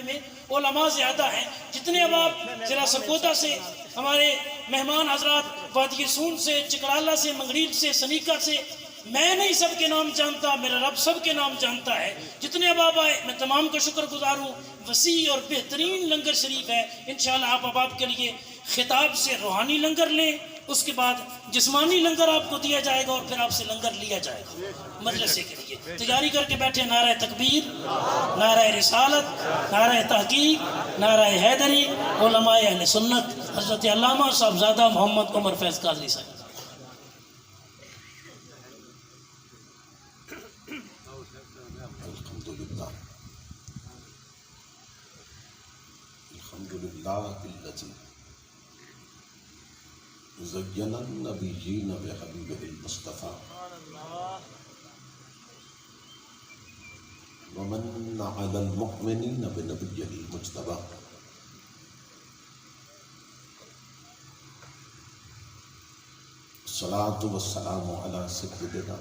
میں علماء زیادہ ہیں. جتنے اب آپ ضلع سرگودا سے ہمارے مہمان حضرات وادی سون سے، چکرالہ سے، منگریل سے، سنیکا سے، میں نہیں سب کے نام جانتا، میرا رب سب کے نام جانتا ہے. جتنے اب آئے میں تمام کا شکر گزار ہوں. وسیع اور بہترین لنگر شریف ہے. انشاءاللہ آپ اب کے لیے خطاب سے روحانی لنگر لیں، اس کے بعد جسمانی لنگر آپ کو دیا جائے گا اور پھر آپ سے لنگر لیا جائے گا مجلسے کے لیے. تیاری کر کے بیٹھے. نعرہ تکبیر، نعرہ رسالت، نعرہ تحقیق، نعرہ حیدری. علماء اہل سنت حضرت علامہ صاحبزادہ محمد عمر فیض قاضی صاحب. الحمدللہ الذی زین النبیین بحبیبہ المصطفیٰ ومن علی المؤمنین بنبیہ المجتبیٰ. الصلاة والسلام علی سیدنا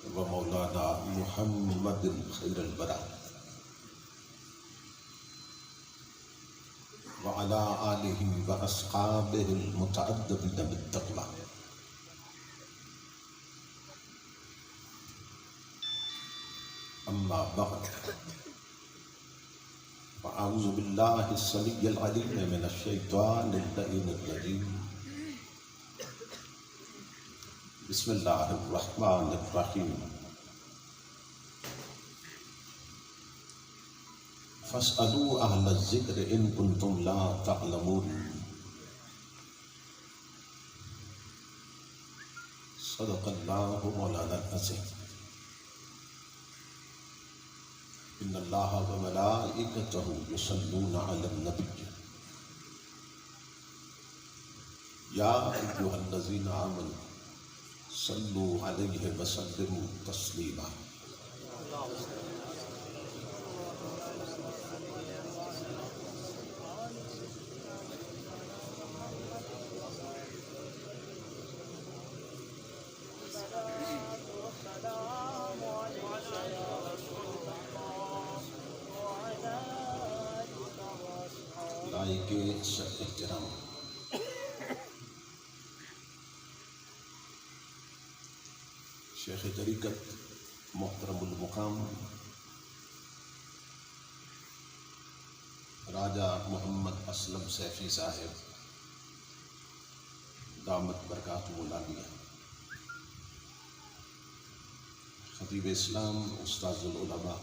و مولانا محمد خیر البراء وعلى آلہ واصحابہ المتعدبین بالتقویٰ. اما بعد فاعوذ باللہ السمیع العلیم من الشیطان اللعین الرجیم. بسم اللہ الرحمن الرحیم. فاسألوا اہل الذکر ان کنتم لا تعلمون. صدق اللہ مولانا العظیم. ان اللہ وملائکتہ یصلون علی النبی یا ایھا الذین آمنوا صلوا علیہ وسلموا تسلیما. لائق سب احترام شیخ طریقت محترم المقام راجہ محمد اسلم سیفی صاحب دامت برکاتہ العالیہ، خطیب اسلام استاذ العلماء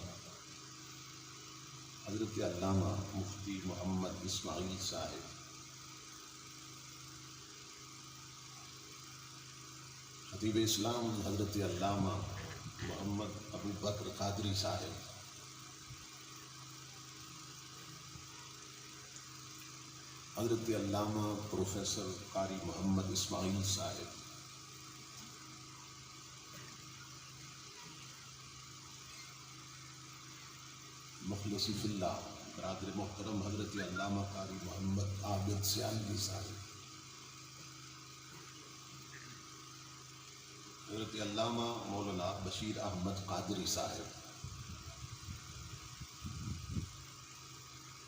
حضرت علامہ مفتی محمد اسماعیل صاحب، خطیب اسلام حضرت علامہ محمد ابو بکر قادری صاحب، حضرت علامہ پروفیسر قاری محمد اسماعیل صاحب، مخلصی فی اللہ برادر محترم حضرت علامہ قاری محمد عابد سیالوی صاحب، حضرت علامہ مولانا بشیر احمد قادری صاحب،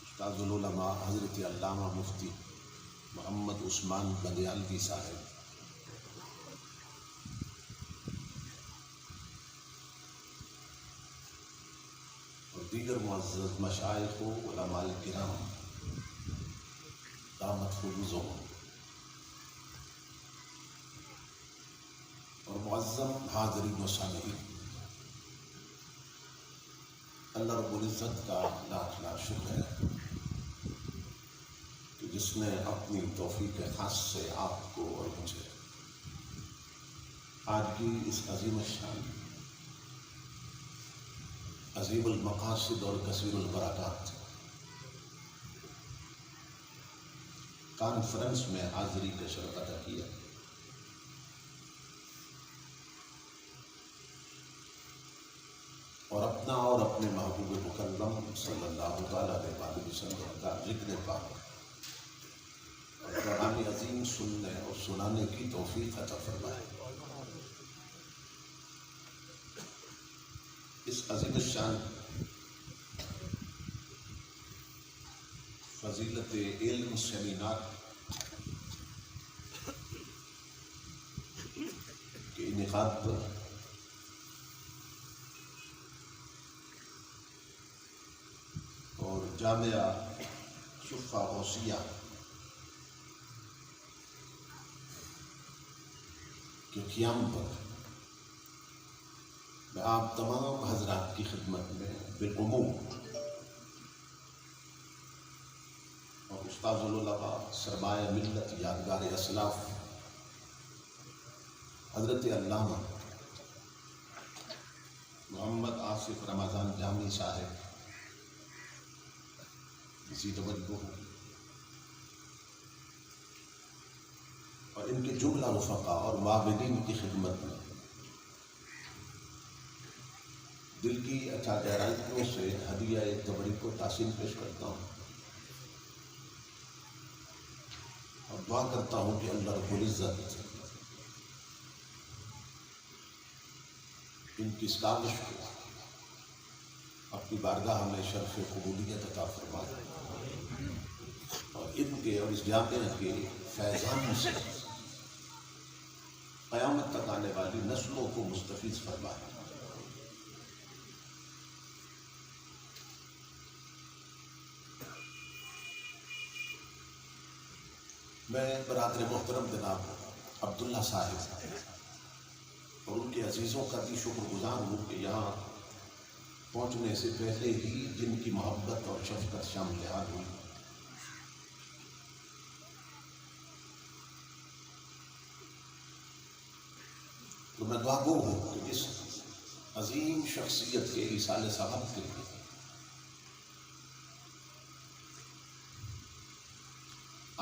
استاذ العلماء حضرت علامہ مفتی محمد عثمان بندیالوی صاحب، اور دیگر معزز مشائخ و علماء کرام دامت فیوزہم، اور معظم حاضرین و سامعین، اللہ رب العزت کا لاکھ لاکھ شکر ہے کہ جس نے اپنی توفیق خاص سے آپ کو اور مجھے آج کی اس عظیم الشان، عظیم المقاصد اور کثیر البرکات کانفرنس میں حاضری کا شرف عطا کیا. اور اپنا اور اپنے محبوب مکرم صلی اللہ تعالیٰ علیہ وسلم کا ذکر پاک اور قرآن عظیم سننے اور سنانے کی توفیق عطا فرمائے. اس عظیم الشان فضیلت علم سیمینار کے انعقاد پر اور جامعہ شفا غوثیہ کے قیام پر میں آپ تمام حضرات کی خدمت میں بالعموم اور استاذ العلماء سرمایہ ملت یادگار اسلاف حضرت علامہ محمد آصف رمضان جامی صاحب اسی توجہ اور ان کے جملہ رفقا اور معاونین کی خدمت میں دل کی اچھا گہرائیوں سے ہدیہ تبریک کو تحسین پیش کرتا ہوں اور دعا کرتا ہوں کہ اللہ رب العزت ان کی سازش کو اپنی بارگاہ میں شرف قبولیت عطا فرمائے اور ان کے اور اس جامعہ کے فیضان سے قیامت تک آنے والی نسلوں کو مستفیض فرمائے۔ میں برادر محترم جناب عبداللہ صاحب اور ان کے عزیزوں کا بھی شکر گزار ہوں کہ یہاں پہنچنے سے پہلے ہی جن کی محبت اور شفقت شامل حال ہوئی، تو میں دعا گو ہوں کہ اس عظیم شخصیت کے ایصال ثواب کے لیے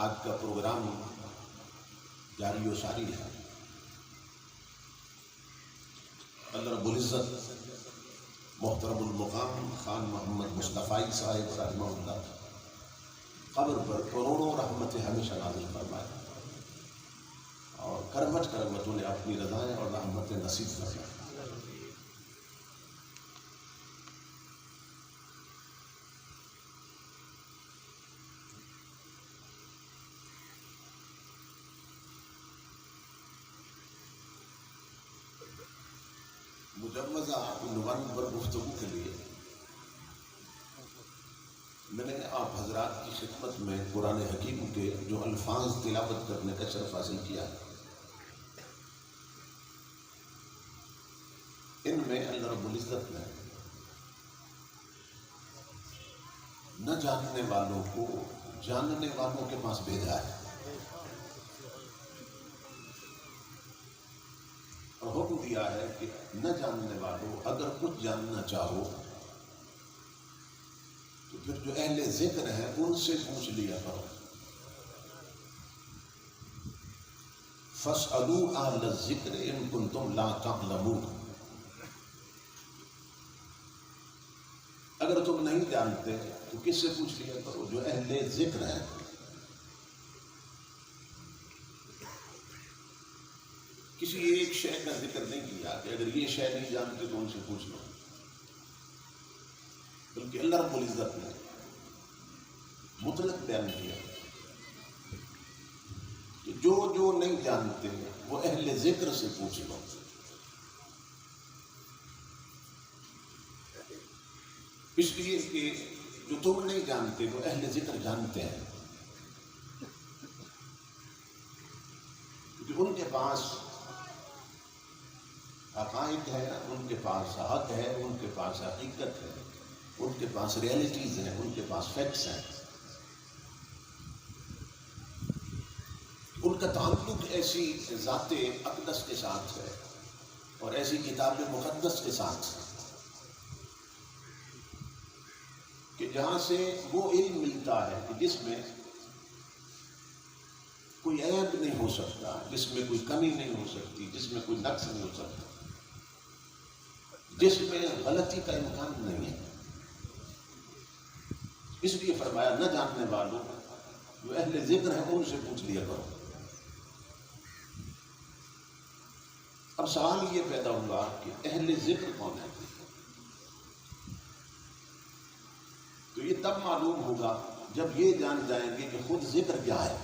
آج کا پروگرام جاری و ساری ہے۔ اللہ رب العزت محترم المقام خان محمد مصطفی صاحب رحمہ اللہ قبر پر کروڑوں رحمت ہمیشہ نازل فرمائے اور کرمٹ کرمٹ انہیں اپنی رضائیں اور رحمت نصیب فرمائے۔ مجوزہ عنوان پر گفتگو کے لیے میں نے آپ حضرات کی خدمت میں قرآن حکیم کے جو الفاظ تلاوت کرنے کا شرف حاصل کیا ہے، ان میں اللہ رب العزت نے نہ جاننے والوں کو جاننے والوں کے پاس بھیجا ہے اور حکم دیا ہے کہ نہ جاننے والوں اگر کچھ جاننا چاہو تو پھر جو اہل ذکر ہیں ان سے پوچھ لیا کرو۔ فَاسْأَلُوا أَهْلَ الذِّكْرِ إِن كُنتُمْ لَا تَعْلَمُونَ، اگر تم نہیں جانتے تو کس سے پوچھ لیا کرو؟ جو اہل ذکر ہیں۔ کسی ایک شے کا ذکر نہیں کیا کہ اگر یہ شے نہیں جانتے تو ان سے پوچھ لو، بلکہ اللہ رب العزت نے مطلق بیان کیا کہ جو نہیں جانتے وہ اہل ذکر سے پوچھ لو۔ اس لیے کہ جو تم نہیں جانتے وہ اہل ذکر جانتے ہیں، کیونکہ ان کے پاس حقائق ہے، ان کے پاس حق ہے، ان کے پاس حقیقت ہے، ان کے پاس ریئلٹیز ہیں، ان کے پاس فیکٹس ہیں۔ ان کا تعلق ایسی ذات اقدس کے ساتھ ہے اور ایسی کتاب مقدس کے ساتھ ہے کہ جہاں سے وہ علم ملتا ہے کہ جس میں کوئی عیب نہیں ہو سکتا، جس میں کوئی کمی نہیں ہو سکتی، جس میں کوئی نقص نہیں ہو سکتا، جس میں غلطی کا امکان نہیں ہے۔ اس لیے فرمایا نہ جاننے والوں جو اہل ذکر ہیں ان سے پوچھ لیا کرو۔ اب سوال یہ پیدا ہوا کہ اہل ذکر کون ہے؟ تو یہ تب معلوم ہوگا جب یہ جان جائیں گے کہ خود ذکر کیا ہے.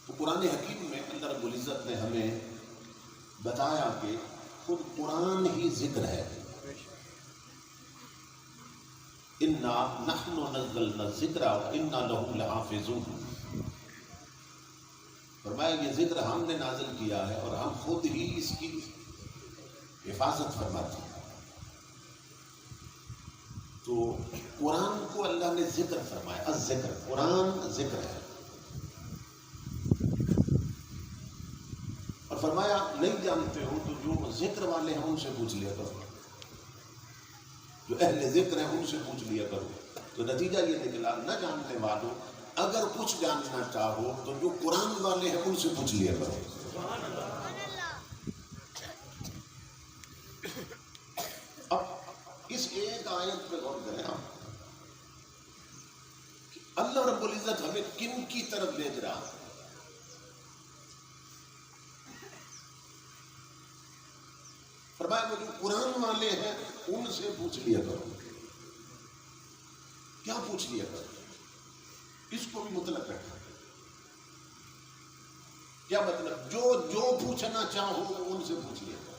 تو قرآن حکیم میں اللہ رب العزت نے ہمیں بتایا کہ خود قرآن ہی ذکر ہے. انا نحن نزلنا الذکر وانا لہ لحافظون. فرمایا یہ ذکر ہم نے نازل کیا ہے اور ہم خود ہی اس کی حفاظت فرماتے ہیں. تو قرآن کو اللہ نے ذکر فرمایا. الذکر، قرآن ذکر ہے. اور فرمایا نہیں جانتے ہو تو جو ذکر والے ہیں ان سے پوچھ لیا کرو، جو اہل ذکر ہیں ان سے پوچھ لیا کرو. تو نتیجہ یہ نکلا نہ جاننے والوں اگر کچھ جاننا چاہو تو جو قرآن والے ہیں ان سے پوچھ لیا کرو. اب اس ایک آیت پہ غور کریں آپ کہ اللہ رب العزت ہمیں کن کی طرف بھیج رہا ہے. فرمایا وہ جو قرآن والے ہیں ان سے پوچھ لیا کرو. کیا پوچھ لیا کرو؟ اس کو بھی مطلق رکھا. کیا مطلب؟ جو پوچھنا چاہو ان سے پوچھ لیا کرو.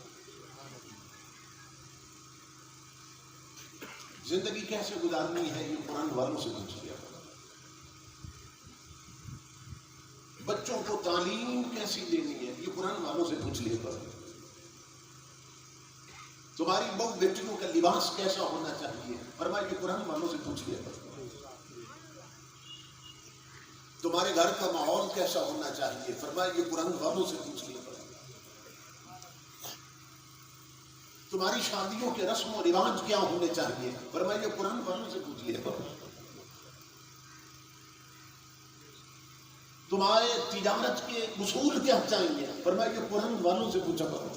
زندگی کیسے گزارنی ہے یہ قرآن والوں سے پوچھ لیا کرو. بچوں کو تعلیم کیسی دینی ہے یہ قرآن والوں سے پوچھ لیا کرو. تمہاری بہو بیٹیوں کا لباس کیسا ہونا چاہیے فرمایا یہ قرآن والوں سے پوچھ لیا کرو. تمہارے گھر کا ماحول کیسا ہونا چاہیے فرمایا یہ قرآن والوں سے پوچھ لیا کرو. تمہاری شادیوں کے رسم و رواج کیا ہونے چاہیے فرمایا یہ قرآن والوں سے پوچھ لیا کرو. تمہارے تجارت کے اصول کیا چاہیے فرمایا یہ قرآن والوں سے پوچھا کرو.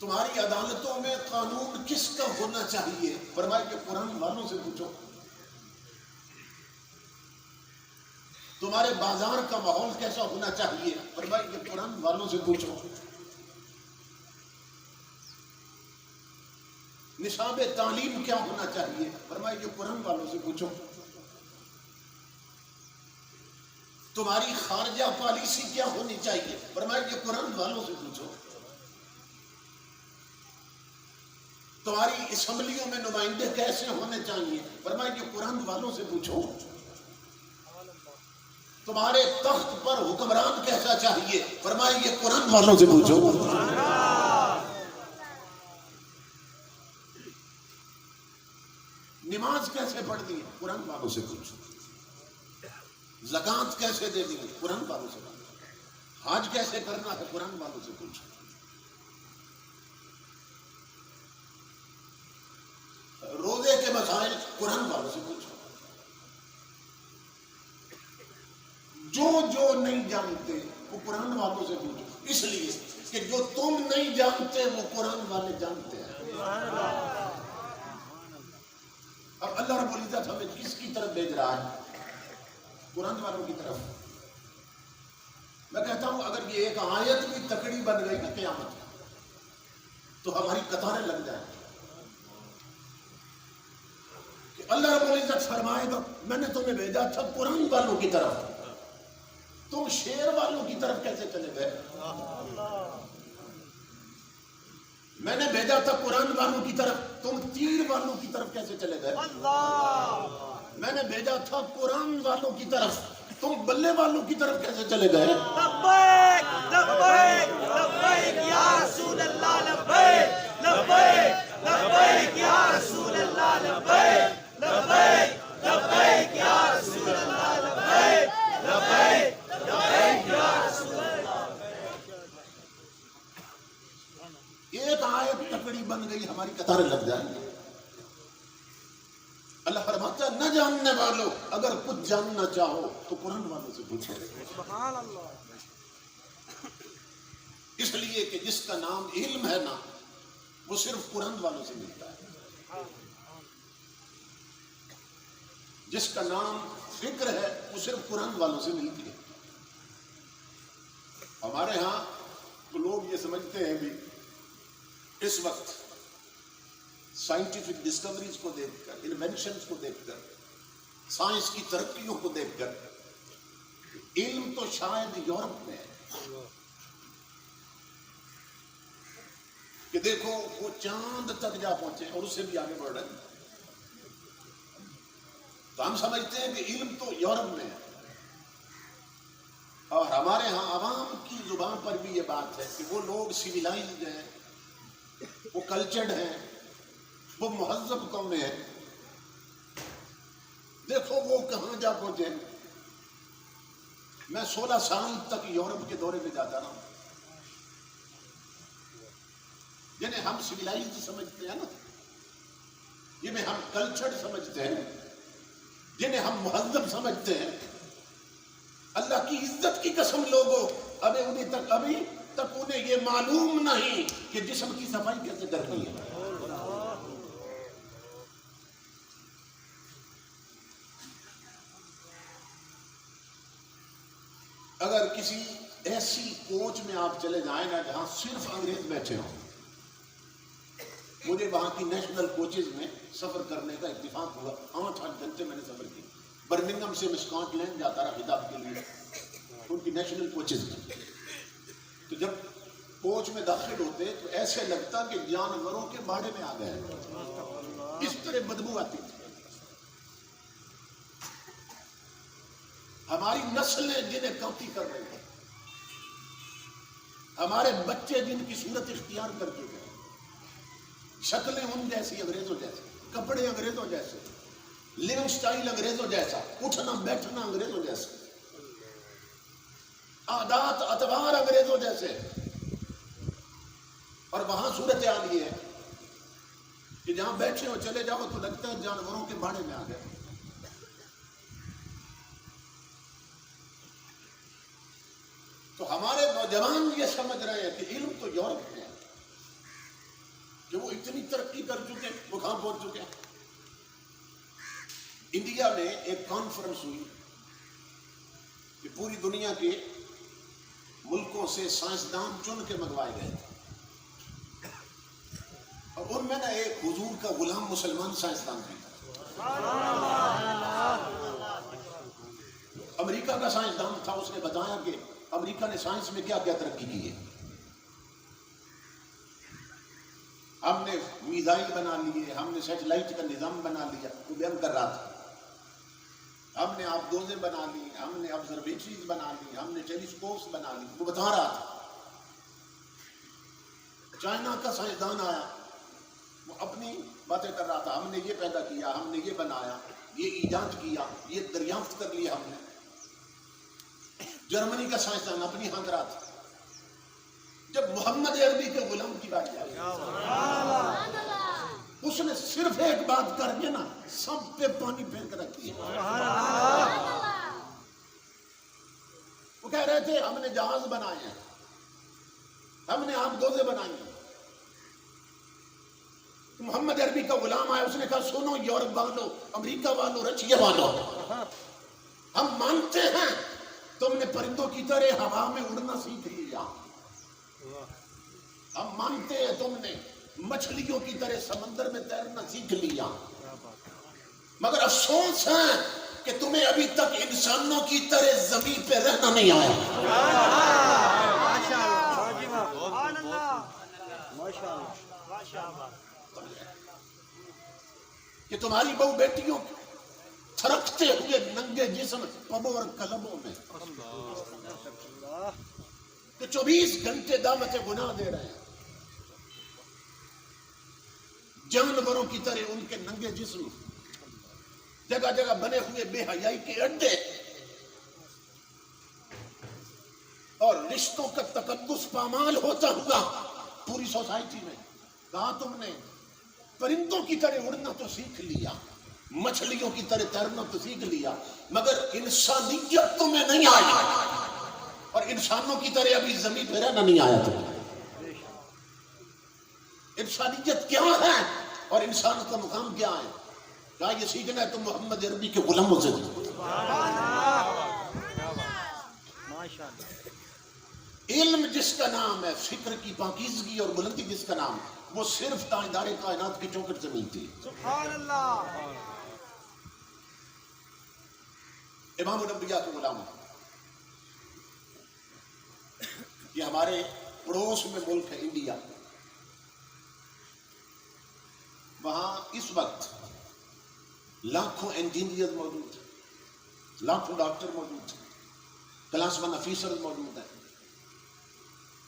تمہاری عدالتوں میں قانون کس کا ہونا چاہیے فرمایا کہ قرآن والوں سے پوچھو. تمہارے بازار کا ماحول کیسا ہونا چاہیے فرمایا کہ قرآن والوں سے پوچھو. نصاب تعلیم کیا ہونا چاہیے فرمایا کہ قرآن والوں سے پوچھو. تمہاری خارجہ پالیسی کیا ہونی چاہیے فرمایا کہ قرآن والوں سے پوچھو. تمہاری اسمبلیوں میں نمائندے کیسے ہونے چاہیے فرمایا کہ قرآن والوں سے پوچھو. تمہارے تخت پر حکمران کیسا چاہیے فرمایا یہ قرآن والوں سے پوچھو. نماز کیسے پڑھنی ہے قرآن والوں سے پوچھو. زکوٰۃ کیسے دینی ہے قرآن والوں سے پوچھو. حج کیسے کرنا ہے قرآن والوں سے پوچھو. روزے کے مسائل قرآن والوں سے پوچھو. جو نہیں جانتے وہ قرآن والوں سے پوچھو. اس لیے کہ جو تم نہیں جانتے وہ قرآن والے جانتے ہیں. اب اللہ رب العزت ہمیں کس کی طرف بھیج رہا ہے؟ قرآن والوں کی طرف. میں کہتا ہوں اگر یہ ایک آیت بھی تکڑی بن گئی نا قیامت تو ہماری قطاریں لگ جائیں. اللہ رب العزت فرمائے گا میں نے تمہیں بھیجا تھا قرآن والوں کی طرف، تم شیر والوں کی طرف کیسے چلے گئے؟ میں نے بھیجا تھا قرآن والوں کی طرف، تم تیر والوں کی طرف کیسے چلے گئے؟ میں نے بھیجا تھا قرآن والوں کی طرف، تم بلے والوں کی طرف کیسے چلے گئے؟ لبیک لبیک لبیک یا رسول اللہ، لبیک لبیک لبیک یا رسول اللہ، لبیک لبیک لبیک یا رسول اللہ، لبیک لبیک لبیک یا رسول اللہ. ایک آیت تکڑی بن گئی ہماری قطاریں لگ جائیں گی. اللہ فرماتا ہے نہ جاننے والوں اگر کچھ جاننا چاہو تو قرآن والوں سے پوچھو. سبحان اللہ. اس لیے کہ جس کا نام علم ہے نا وہ صرف قرآن والوں سے ملتا ہے. جس کا نام فکر ہے وہ صرف قرآن والوں سے ملتی ہے. ہمارے ہاں تو لوگ یہ سمجھتے ہیں بھی اس وقت سائنٹیفک ڈسکوریز کو دیکھ کر، انوینشنز کو دیکھ کر، سائنس کی ترقیوں کو دیکھ کر، علم تو شاید یورپ میں ہے کہ دیکھو وہ چاند تک جا پہنچے اور اس سے بھی آگے بڑھ رہے ہیں. تو ہم سمجھتے ہیں کہ علم تو یورپ میں ہے، اور ہمارے ہاں عوام کی زبان پر بھی یہ بات ہے کہ وہ لوگ سویلائزڈ ہیں، وہ کلچرڈ ہیں، وہ مہذب قومیں ہیں. دیکھو وہ کہاں جا پہنچے. میں 16 سال تک یورپ کے دورے میں جاتا رہا ہوں. جنہیں ہم سویلائزڈ سمجھتے ہیں نا، جنہیں ہم کلچرڈ سمجھتے ہیں، جنہیں ہم مہذب سمجھتے ہیں، اللہ کی عزت کی قسم لوگوں ابھی تک انہیں یہ معلوم نہیں کہ جسم کی صفائی کیسے کرنی ہے. اگر کسی ایسی کوچ میں آپ چلے جائیں گا جہاں صرف انگریز بیٹھے ہوں. مجھے وہاں کی نیشنل کوچز میں سفر کرنے کا اتفاق ہوا. 8 گھنٹے میں نے سفر کیا. برمنگھم سے میں اسکاٹ لینڈ جاتا رہا خطاب کے لیے ان کی نیشنل کوچز میں. تو جب کوچ میں داخل ہوتے تو ایسے لگتا کہ جانوروں کے باڑے میں آ گئے. اس طرح بدبو آتی تھی. ہماری نسلیں جنہیں کاپی کر رہی ہیں، ہمارے بچے جن کی صورت اختیار کر چکے ہیں، شکلیں ان جیسی انگریزوں جیسی، کپڑے انگریزوں جیسے، لیونگ سٹائل انگریزوں جیسا، اٹھنا بیٹھنا انگریزوں جیسا، عادات اطوار انگریزوں جیسے. اور وہاں صورتحال یہ ہے کہ جہاں بیٹھے ہو چلے جاؤ تو لگتا ہے جانوروں کے باڑے میں آ گئے. تو ہمارے نوجوان یہ سمجھ رہے ہیں کہ علم تو یورپ میں ہے، کہ وہ اتنی ترقی کر چکے، وہ کہاں پہنچ چکے. انڈیا میں ایک کانفرنس ہوئی کہ پوری دنیا کے ملکوں سے سائنسدان چن کے منگوائے گئے تھے، اور ان میں نہ ایک حضور کا غلام مسلمان سائنسدان بھی تھا. امریکہ کا سائنسدان تھا. اس نے بتایا کہ امریکہ نے سائنس میں کیا کیا ترقی کی ہے. ہم نے میزائل بنا لیے، ہم نے سیٹلائٹ کا نظام بنا لیا. وہ بیان کر رہا تھا. ہم نے آبدوزیں بنا لی، ہم نے آبزرویٹریز بنا لی، ہم نے ٹیلیسکوپس بنا لی. وہ بتا رہا تھا. چائنا کا سائنسدان آیا، وہ اپنی باتیں کر رہا تھا. ہم نے یہ پیدا کیا، ہم نے یہ بنایا، یہ ایجاد کیا، یہ دریافت کر لیا ہم نے. جرمنی کا سائنسدان اپنی ہانک رہا تھا. جب محمد عربی کے غلام کی بات آئی، اس نے صرف ایک بات کر کے نا سب پہ پانی پھینک رکھی ہے. وہ کہہ رہے تھے ہم نے جہاز بنائے ہیں، ہم نے آبدوزیں بنائی ہیں. محمد عربی کا غلام آیا، اس نے کہا سنو یورپ والوں، امریکہ والوں، رشیا والوں، ہم مانتے ہیں تم نے پرندوں کی طرح ہوا میں اڑنا سیکھ لیا. ہم مانتے ہیں تم نے مچھلیوں کی طرح سمندر میں تیرنا سیکھ لیا، مگر افسوس ہے کہ تمہیں ابھی تک انسانوں کی طرح زمین پہ رہنا نہیں آیا. کہ تمہاری بہو بیٹیوں تھرکتے ہوئے ننگے جسم پبوں اور کلبوں میں کہ 24 گھنٹے دعوت گناہ دے رہے ہیں. جانوروں کی طرح ان کے ننگے جسم، جگہ جگہ بنے ہوئے بے حیائی کے اڈے، اور رشتوں کا تقدس پامال ہوتا ہوا پوری سوسائٹی میں. کہا تم نے پرندوں کی طرح اڑنا تو سیکھ لیا، مچھلیوں کی طرح تیرنا تو سیکھ لیا، مگر انسانیت تمہیں نہیں آئی، اور انسانوں کی طرح ابھی زمین پہ رہنا نہیں آیا تمہیں. انسانیت کیا ہے اور انسان کا مقام کیا ہے؟ کہا یہ سیکھنا ہے تو محمد عربی کے غلاموں سے. علم جس کا نام ہے، فکر کی پاکیزگی اور بلندی جس کا نام ہے، وہ صرف تاجدار کائنات کی چوکھٹ سے ملتی ہے۔ سبحان اللہ۔ امام الانبیاء کے غلام، یہ ہمارے پڑوس میں ملک ہے انڈیا، وہاں اس وقت لاکھوں انجینئر موجود ہیں، لاکھوں ڈاکٹر موجود ہیں، کلاس ون آفیسر موجود ہیں،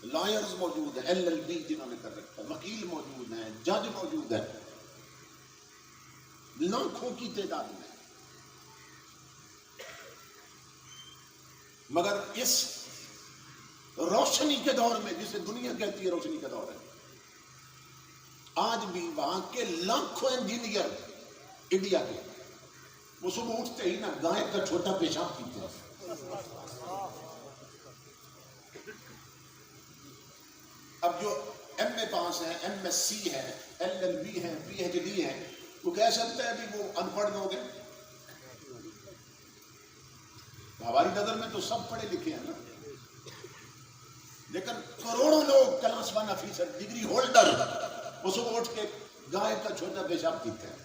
لائرز موجود ہیں، LLB جنہوں نے کر رکھا ہے، وکیل موجود ہیں، جج موجود ہیں، لاکھوں کی تعداد میں۔ مگر اس روشنی کے دور میں، جسے دنیا کہتی ہے روشنی کا دور ہے، آج بھی وہاں کے لاکھوں انجینئر انڈیا کے، وہ صبح اٹھتے ہی نا گائے کا چھوٹا پیشاب پیتے ہیں۔ اب جو MA پاس ہے، MSc ہے، LLB ہے، PhD ہے، وہ کہہ سکتا ہے بھی وہ ان پڑھ لوگ ہیں؟ ہماری نظر میں تو سب پڑھے لکھے ہیں نا، لیکن کروڑوں لوگ class one officer, degree holder, وہ صبح اٹھ کے گائے کا چھوٹا پیشاب پیتے ہیں،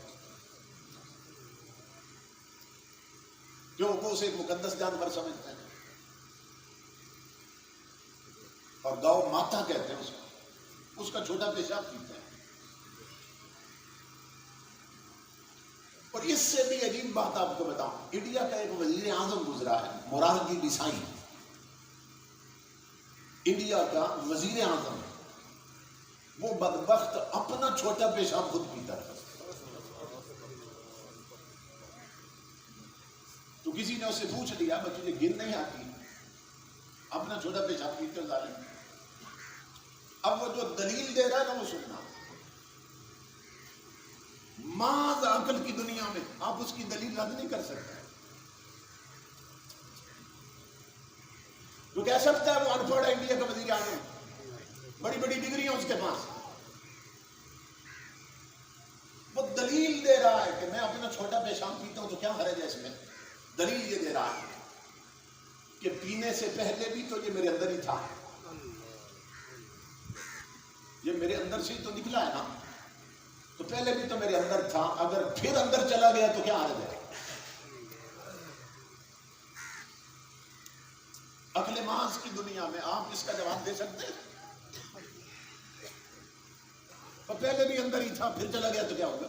کیوں؟ وہ اسے ایک مقدس جانور سمجھتے ہیں، اور گاؤں ماتا کہتے ہیں اس کا چھوٹا پیشاب پیتے ہیں۔ اور اس سے بھی عجیب بات آپ کو بتاؤں، انڈیا کا ایک وزیر اعظم گزرا ہے، مورارجی دیسائی، انڈیا کا وزیر اعظم، وہ بدبخت اپنا چھوٹا پیشاب خود پیتا ہے۔ تو کسی نے اسے پوچھ لیا، بس تجھے گن نہیں آتی، اپنا چھوٹا پیشاب پیتے ہو ظالم۔ اب وہ جو دلیل دے رہا ہے نا، وہ سننا، محض عقل کی دنیا میں آپ اس کی دلیل رد نہیں کر سکتے۔ تو کہہ سکتا ہے وہ ان پڑھ ہے، انڈیا کا وزیر اعظم، بڑی بڑی ڈگری ہیں اس کے پاس، وہ دلیل دے رہا ہے کہ میں اپنا چھوٹا پیشاب پیتا ہوں تو کیا حرج ہے اس میں؟ دلیل یہ دے رہا ہے کہ پینے سے پہلے بھی تو یہ میرے اندر ہی تھا، یہ میرے اندر سے ہی تو نکلا ہے نا، تو پہلے بھی تو میرے اندر تھا، اگر پھر اندر چلا گیا تو کیا حرج ہے؟ عقل محض کی دنیا میں آپ اس کا جواب دے سکتے ہیں؟ اور پہلے بھی اندر ہی تھا، پھر چلا گیا تو کیا ہوگا؟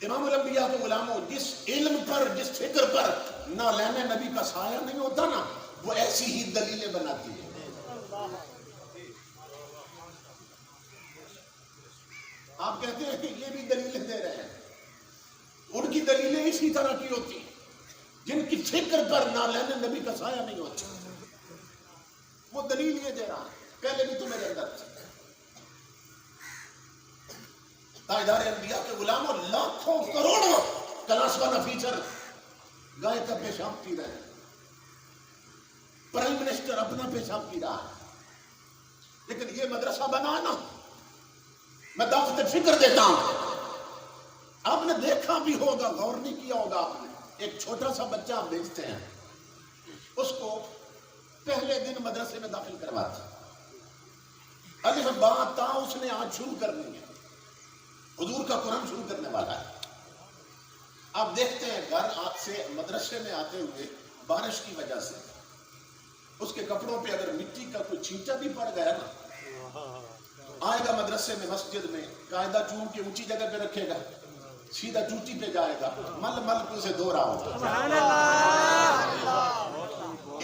امام الانبیاء کے غلاموں، جس علم پر، جس فکر پر نالین نبی کا سایہ نہیں ہوتا نا، وہ ایسی ہی دلیلیں بناتی ہے۔ آپ کہتے ہیں کہ یہ بھی دلیلیں دے رہے ہیں، ان کی دلیلیں اسی طرح کی ہوتی ہیں جن کی فکر پر نالین نبی کا سایہ نہیں ہوتا۔ وہ دلیل یہ دے رہا ہے، پہلے بھی تو میرے اندر تھا۔ تاجدار انبیاء کے غلاموں، لاکھوں کروڑوں کلاس ون آفیسر گائے کا پیشاب پی رہے ہیں، پرائم منسٹر اپنا پیشاب پی رہا ہے، لیکن یہ مدرسہ بنانا، میں دعوت فکر دیتا ہوں، آپ نے دیکھا بھی ہوگا، غور نہیں کیا ہوگا آپ نے، ایک چھوٹا سا بچہ آپ دیکھتے ہیں، اس کو پہلے دن مدرسے میں داخل کرواتے ہیں، الف با تا اس نے آج شروع کرنی ہے، حضور کا قرآن شروع کرنے والا ہے۔ آپ دیکھتے ہیں گھر سے مدرسے میں آتے ہوئے بارش کی وجہ سے اس کے کپڑوں پہ اگر مٹی کا کوئی چھینٹا بھی پڑ گیا نا، آئے گا مدرسے میں، مسجد میں قاعدہ چون کے اونچی جگہ پہ رکھے گا، سیدھا چوٹی پہ جائے گا، مل مل کو اسے دھو رہا ہوگا۔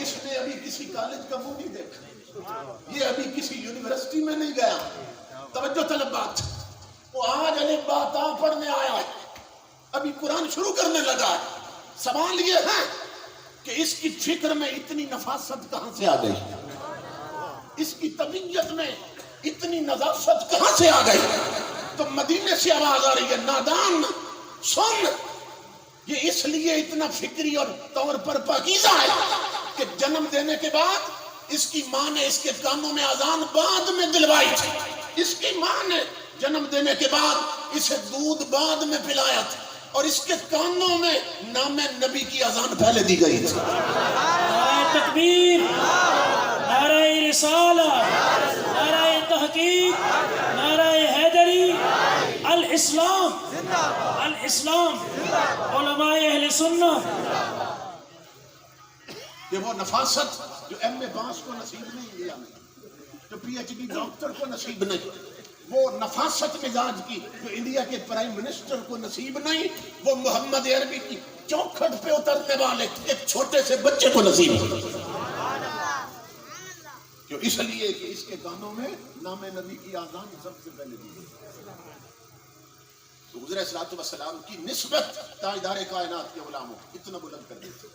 اس نے ابھی کسی کالج کا منہ نہیں دیکھا، یہ ابھی کسی یونیورسٹی میں نہیں گیا۔ توجہ طلب بات، وہ آج الف با تا پڑھنے آیا ہے، ابھی قرآن شروع کرنے لگا ہے۔ سوال یہ ہے کہ اس کی فکر میں اتنی نفاست کہاں سے آ گئی، اس کی طبیعت میں اتنی نظافت کہاں سے آ گئی؟ تو مدینے سے آواز آ رہی ہے، نادان سن، یہ اس لیے اتنا فکری اور طور پر پاکیزہ ہے کہ جنم دینے کے بعد اس کی ماں نے اس کے کانوں میں اذان بعد میں دلوائی تھی، اس کی ماں نے جنم دینے کے بعد اسے دودھ بعد میں پلایا تھا، اور اس کے کانوں میں نام نبی کی اذان پہلے دی گئی تھی۔ تکبیر! رسالہ، نعرہ تحقیق، نعرہ حیدری، الاسلام، الاسلام، علماء اہل سنت. کہ وہ نفاست جو ایم اے پاس کو نصیب نہیں انڈیا میں، جو پی ایچ ڈی ڈاکٹر کو نصیب نہیں، وہ نفاست مزاج کی جو انڈیا کے پرائم منسٹر کو نصیب نہیں، وہ محمد عربی کی چوکھٹ پہ اترنے والے ایک چھوٹے سے بچے کو نصیب نہیں. جو اس لیے کہ اس کے کانوں میں نام نبی کی آزان سب سے پہلے دی گئی. تو حضور صلی والسلام کی نسبت تاجدار کائنات کے علماء اتنا بلند کر دیتے.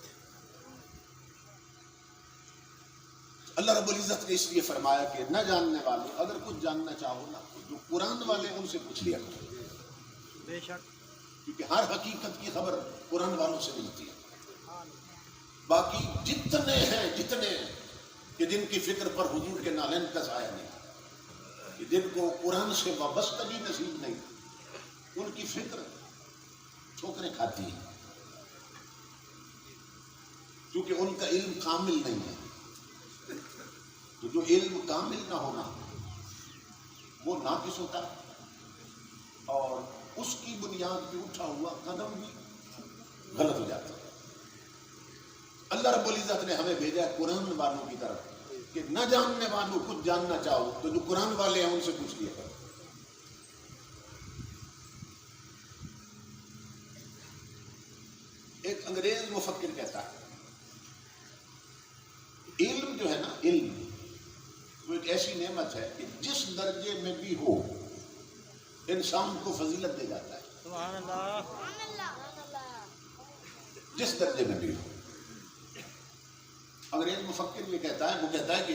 اللہ رب العزت نے اس لیے فرمایا کہ نہ جاننے والے اگر کچھ جاننا چاہو نا، جو قرآن والے ان سے پوچھ لیا کرو، بے شک، کیونکہ ہر حقیقت کی خبر قرآن والوں سے ملتی ہے. باقی جتنے ہیں کہ جن کی فکر پر حضور کے نالین کا سایہ نہیں، کہ جن کو قرآن سے وابستگی نصیب نہیں، ان کی فکر ٹھوکریں کھاتی ہے، کیونکہ ان کا علم کامل نہیں ہے. تو جو علم کامل نہ ہونا وہ ناقص ہوتا ہے، اور اس کی بنیاد پہ اٹھا ہوا قدم بھی غلط ہو جاتا ہے. اللہ رب العزت نے ہمیں بھیجا ہے قرآن والوں کی طرف کہ نہ جاننے والوں کچھ جاننا چاہو تو جو قرآن والے ہیں ان سے پوچھ لیا کرو. ایک انگریز مفکر کہتا ہے علم جو ہے نا، علم وہ ایک ایسی نعمت ہے کہ جس درجے میں بھی ہو انسان کو فضیلت دے جاتا ہے. سبحان اللہ. جس درجے میں بھی ہو. انگریز مفکر یہ کہتا ہے، وہ کہتا ہے کہ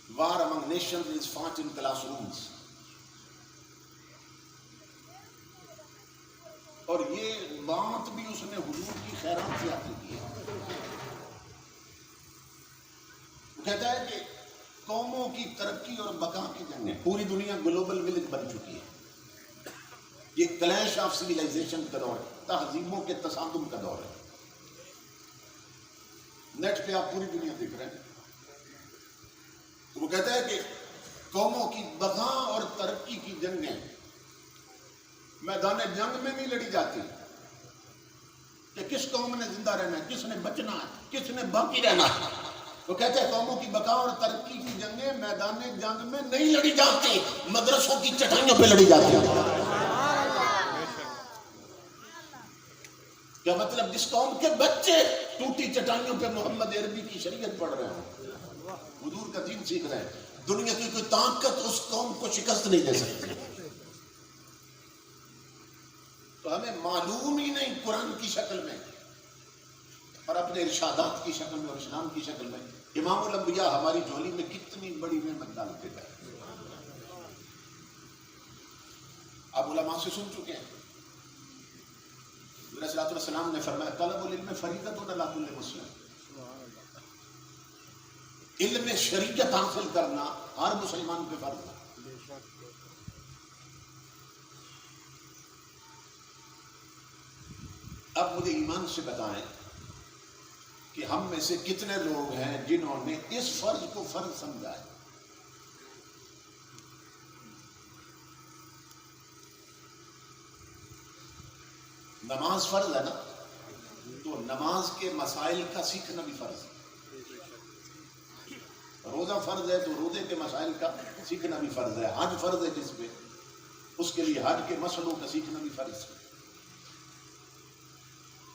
وار among nations is fought in classrooms. اور یہ بات بھی اس نے حضور کی خیرات سے حاصل کی ہے. وہ کہتا ہے کہ قوموں کی ترقی اور بقا کی جنگیں، پوری دنیا گلوبل ولیج بن چکی ہے. یہ کلیش آف سویلائزیشن کا دور ہے، تہذیبوں کے تصادم کا دور ہے. نیٹ پہ آپ پوری دنیا دیکھ رہے ہیں. تو وہ کہتا ہے کہ قوموں کی بقا اور ترقی کی جنگیں میدان جنگ میں نہیں لڑی جاتی کہ کس قوم نے زندہ رہنا ہے، کس نے بچنا ہے، کس نے باقی رہنا ہے. وہ کہتے ہیں قوموں کی بقا اور ترقی کی جنگیں میدان جنگ میں نہیں لڑی جاتی، مدرسوں کی چٹائیوں پہ لڑی جاتی ہیں. کیا مطلب؟ جس قوم کے بچے ٹوٹی چٹائیوں پہ محمد عربی کی شریعت پڑھ رہے ہیں، حضور کا دین سیکھ رہے ہیں، دنیا کی کوئی طاقت اس قوم کو شکست نہیں دے سکتی. تو ہمیں معلوم ہی نہیں قرآن کی شکل میں اور اپنے ارشادات کی شکل میں اور اسلام کی شکل میں امام الانبیاء ہماری جھولی میں کتنی بڑی نعمت ڈالتے گئے. آپ علماء سے سن چکے ہیں، رسول اللہ صلی اللہ علیہ وسلم نے فرمایا طلب العلم فریضۃ علی کل مسلم. علم شریعت حاصل کرنا ہر مسلمان پہ فرض ہے. اب مجھے ایمان سے بتائیں کہ ہم میں سے کتنے لوگ ہیں جنہوں نے اس فرض کو فرض سمجھا ہے؟ نماز فرض ہے نا، تو نماز کے مسائل کا سیکھنا بھی فرض ہے. روزہ فرض ہے تو روزے کے مسائل کا سیکھنا بھی فرض ہے. حج فرض ہے جس پہ، اس کے لیے حج کے مسئلوں کا سیکھنا بھی فرض ہے.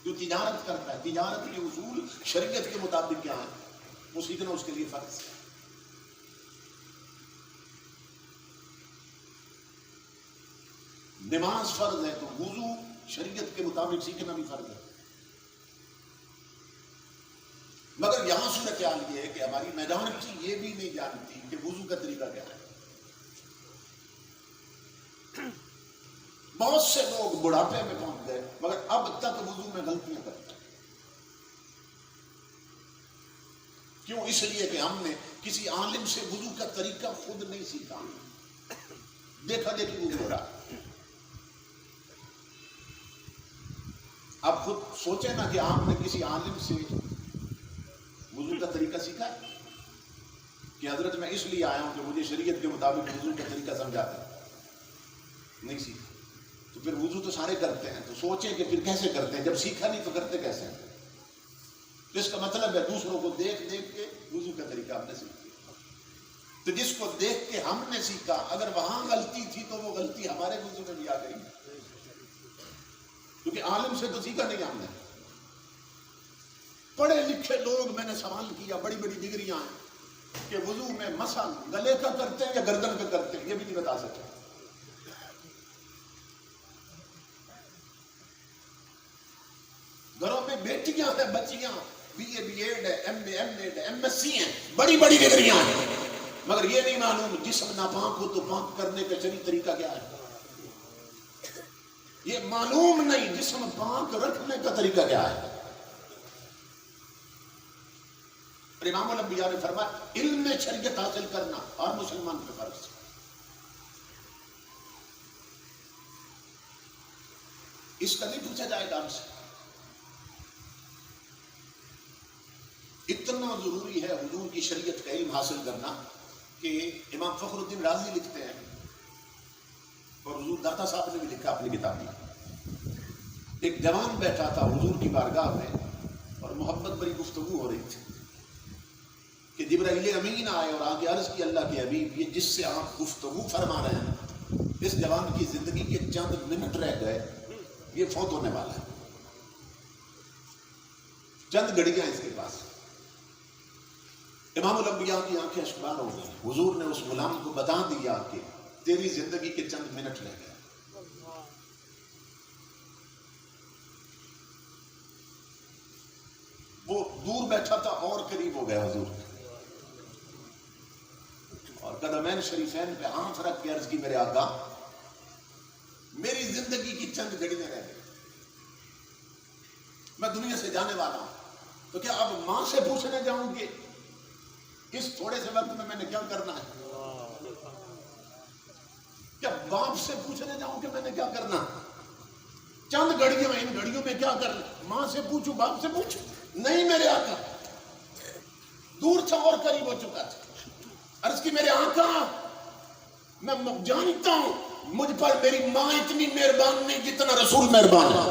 جو تجارت کرتا ہے، تجارت کے اصول شریعت کے مطابق کیا ہے وہ سیکھنا اس کے لیے فرض ہے. نماز فرض ہے تو وضو شریعت کے مطابق سیکھنا بھی فرض ہے. مگر یہاں صورتحال یہ ہے کہ ہماری میجورٹی یہ بھی نہیں جانتی کہ وضو کا طریقہ کیا ہے. بہت سے لوگ بڑھاپے میں پہنچ گئے مگر اب تک وضو میں غلطیاں کرتے ہیں. کیوں؟ اس لیے کہ ہم نے کسی عالم سے وضو کا طریقہ خود نہیں سیکھا، دیکھا دیکھی وضو ہو رہا. آپ خود سوچیں نا کہ آپ نے کسی عالم سے وضو کا طریقہ سیکھا. کہ حضرت میں اس لیے آیا ہوں کہ مجھے شریعت کے مطابق وضو کا طریقہ سمجھاتے نہیں سیکھا. تو پھر وضو تو سارے کرتے ہیں، تو سوچیں کہ پھر کیسے کرتے ہیں جب سیکھا نہیں تو کرتے کیسے ہیں. تو اس کا مطلب ہے دوسروں کو دیکھ دیکھ کے وضو کا طریقہ ہم نے سیکھا. تو جس کو دیکھ کے ہم نے سیکھا، اگر وہاں غلطی تھی تو وہ غلطی ہمارے وضو میں بھی آ گئی، کیونکہ عالم سے تو سیکھا نہیں ہم نے. پڑھے لکھے لوگ، میں نے سوال کیا، بڑی بڑی ڈگریاں ہیں کہ وضو میں مسح گلے کا کرتے ہیں یا گردن کا کرتے ہیں، یہ بھی نہیں بتا سکتے. گھروں میں بیٹیاں ہیں، بچیاں بی اے بی ایڈ ہے، ایم اے ایم ایڈ ہے، ایم ایس سی ہیں، بڑی بڑی ڈگریاں ہیں، مگر یہ نہیں معلوم جسم ناپاک ہو تو پاک کرنے کا شرعی طریقہ کیا ہے. یہ معلوم نہیں جسم پاک رکھنے کا طریقہ کیا ہے. امام الانبیاء نے فرمایا علم شریعت حاصل کرنا اور مسلمان پہ فرض. اس کا نہیں پوچھا جائے گا ہم سے. اتنا ضروری ہے حضور کی شریعت کا علم حاصل کرنا کہ امام فخر الدین رازی لکھتے ہیں، اور حضور داتا صاحب نے بھی لکھا اپنی کتاب میں. ایک جوان بیٹھا تھا حضور کی بارگاہ میں اور محبت بری گفتگو ہو رہی تھی کہ جبرائیل امین آئے اور آگے عرض کی اللہ کے حبیب، یہ جس سے آپ گفتگو فرما رہے ہیں اس جوان کی زندگی کے چند منٹ رہ گئے، یہ فوت ہونے والا ہے، چند گھڑیاں اس کے پاس. امام الانبیاء کی آنکھیں اشکبار ہو گئی. حضور نے اس غلام کو بتا دیا کہ تیری زندگی کے چند منٹ رہ گئے. وہ دور بیٹھا تھا اور قریب ہو گیا حضور، اور قدمین شریفین پہ ہاتھ رکھ کے عرض کی میرے آقا میری زندگی کی چند گھڑیاں رہ گئی، میں دنیا سے جانے والا ہوں. تو کیا اب ماں سے پوچھنے جاؤں گے اس تھوڑے سے وقت میں نے کیا کرنا ہے؟ کیا باپ سے پوچھنے جاؤں کہ میں نے کیا کرنا؟ چند گھڑیاں، ان گھڑیوں میں کیا کرنا؟ ماں سے پوچھوں، باپ سے پوچھوں؟ نہیں میرے آقا. دور تھا اور قریب ہو چکا تھا. عرض کی میرے آقا میں جانتا ہوں مجھ پر میری ماں اتنی مہربان نہیں جتنا رسول مہربان ہے،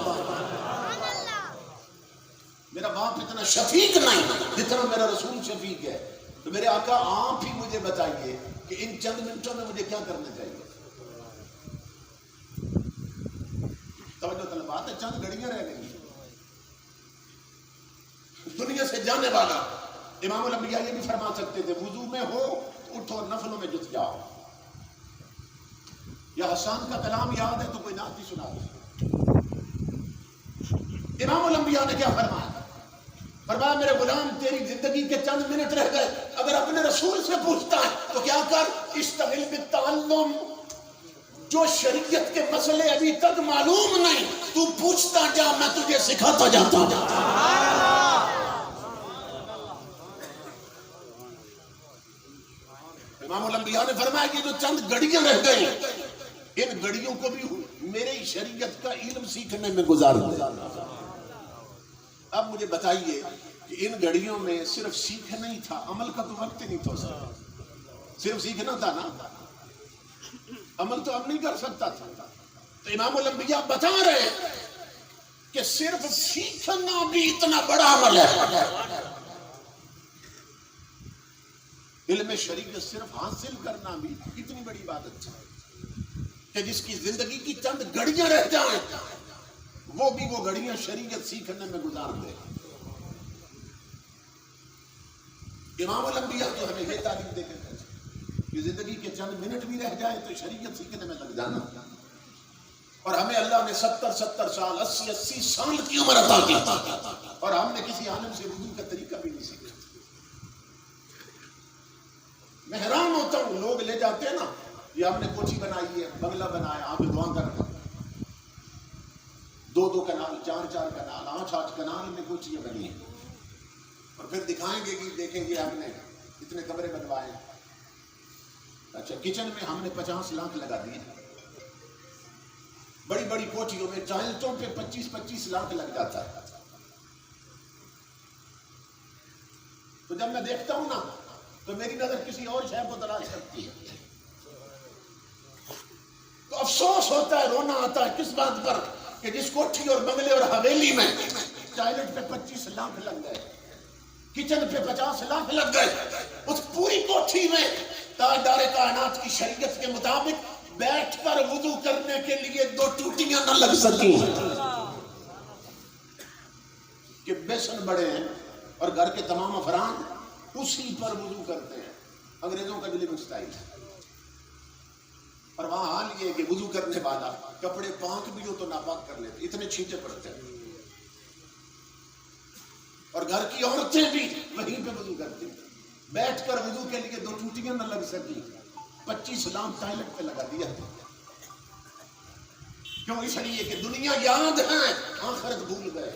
میرا باپ اتنا شفیق نہیں جتنا میرا رسول شفیق ہے. تو میرے آقا آپ ہی مجھے بتائیے کہ ان چند منٹوں میں مجھے کیا کرنا چاہیے. توجہ طلبات ہے، چند گھڑیاں رہ گئی دنیا سے جانے والا. امام الانبیاء یہ بھی فرما سکتے تھے وضو میں ہو اٹھو نفلوں میں جت جاؤ. یا حسان کا کلام یاد ہے تو کوئی نعت بھی سنا دو. امام الانبیاء نے کیا فرمایا؟ فرمایا میرے غلام تیری زندگی کے چند منٹ رہ گئے، اگر اپنے رسول سے پوچھتا ہے تو کیا کر؟ اشتغل بالتعلم. جو شریعت کے مسئلے ابھی تک معلوم نہیں تو پوچھتا جا، میں تجھے سکھاتا جاتا ہوں. امام الانبیاء نے فرمایا کہ جو چند گھڑیاں رہ گئی ان گھڑیوں کو بھی میرے شریعت کا علم سیکھنے میں گزار دے. اب مجھے بتائیے کہ ان گھڑیوں میں صرف سیکھنا ہی تھا، عمل کا تو وقت ہی نہیں تھا. صرف سیکھنا تھا نا، عمل تو اب نہیں کر سکتا تھا. تو امام الانبیاء بتا رہے کہ صرف سیکھنا بھی اتنا بڑا عمل ہے. علم شریعت صرف حاصل کرنا بھی اتنی بڑی بات ہے کہ جس کی زندگی کی چند گھڑیاں رہ جائیں وہ بھی وہ گھڑیاں شریعت سیکھنے میں گزار دے. امام الانبیاء تو ہمیں یہ تعلیم دے کے کہ زندگی کے چند منٹ بھی رہ جائے تو شریعت سیکھنے میں لگ جانا. اور ہمیں اللہ نے 70 سال 80 سال کی عمر عطا کی اور ہم نے کسی عالم سے وضو کا طریقہ بھی نہیں سیکھا. میں حیران ہوتا ہوں، لوگ لے جاتے ہیں نا، یہ ہم نے کوٹھی بنائی ہے، بنگلہ بنایا، آپ دعا کرنا، 2 کنال 4 کنال 8 کنال میں کوٹھیاں بنی ہیں، اور پھر دکھائیں گے کہ دیکھیں گے ہم نے اتنے کمرے بنوائے. اچھا کچن میں ہم نے 50 لاکھ لگا دیے. بڑی بڑی کوٹھیوں میں ٹائلسوں پہ 25 لاکھ لگ جاتا ہے. تو جب میں دیکھتا ہوں نا تو میری نظر کسی اور شے کو تلاش کرتی ہے. تو افسوس ہوتا ہے، رونا آتا ہے کس بات پر کہ جس کوٹھی اور بنگلے اور حویلی میں ٹوائلٹ پہ 25 لاکھ لگ گئے، کچن پہ 50 لاکھ لگ گئے، اس پوری کوٹھی میں تاجدار کائنات کی شریعت کے مطابق بیٹھ کر وضو کرنے کے لیے 2 ٹوٹیاں نہ لگ سکیں کہ بیسن بڑے ہیں اور گھر کے تمام افراد اسی پر وضو کرتے ہیں. انگریزوں کا ڈلیونگ سٹائل ہے. اور وہاں حال یہ ہے کہ وضو کرنے والا کپڑے پاک بھی ہو تو ناپاک کر لیتے، اتنے چھینٹے پڑتے ہیں. اور گھر کی عورتیں بھی وہیں پہ وضو کرتی ہیں. بیٹھ کر وضو کے لیے 2 ٹوٹیاں نہ لگ سکی، 25 لاکھ ٹوائلٹ پہ لگا دیا. کیوں؟ اس لیے کہ دنیا یاد ہے، آخرت بھول گئے.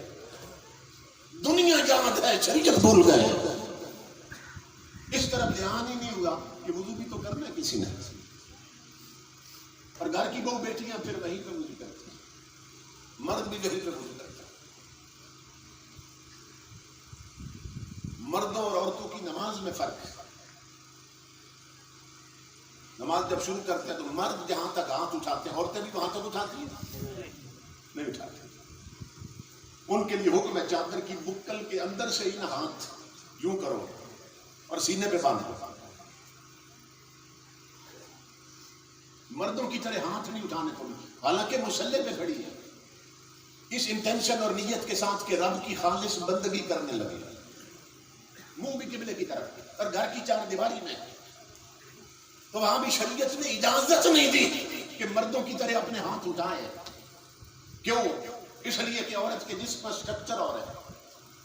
دنیا یاد ہے، شریعت بھول گئے. اس طرف دھیان ہی نہیں ہوا کہ وضو بھی تو کرنا ہے کسی نے. اور گھر کی بہو بیٹیاں پھر وہیں پہ وضو کرتی ہیں، مرد بھی وہیں پہ وضو کرتا ہے. مردوں اور عورتوں کی نماز میں فرق ہے. نماز جب شروع کرتے ہیں تو مرد جہاں تک ہاتھ اٹھاتے ہیں، عورتیں بھی وہاں تک اٹھاتی ہیں؟ نہیں اٹھاتی. ان کے لیے حکم ہے چادر کی بکل کے اندر سے ہی نہ ہاتھ یوں کرو اور سینے پہ باندھو. مردوں کی طرح ہاتھ نہیں اٹھانے کو، حالانکہ مصلی پہ کھڑی ہے اس انٹینشن اور نیت کے ساتھ کہ رب کی خالص بندگی کرنے لگے، منہ بھی قبلے کی طرف، اور گھر کی 4 دیواری میں. تو وہاں بھی شریعت نے اجازت نہیں دی کہ مردوں کی طرح اپنے ہاتھ اٹھائے. کیوں؟ اس لیے کہ عورت کے جسم کا سٹرکچر اور ہے،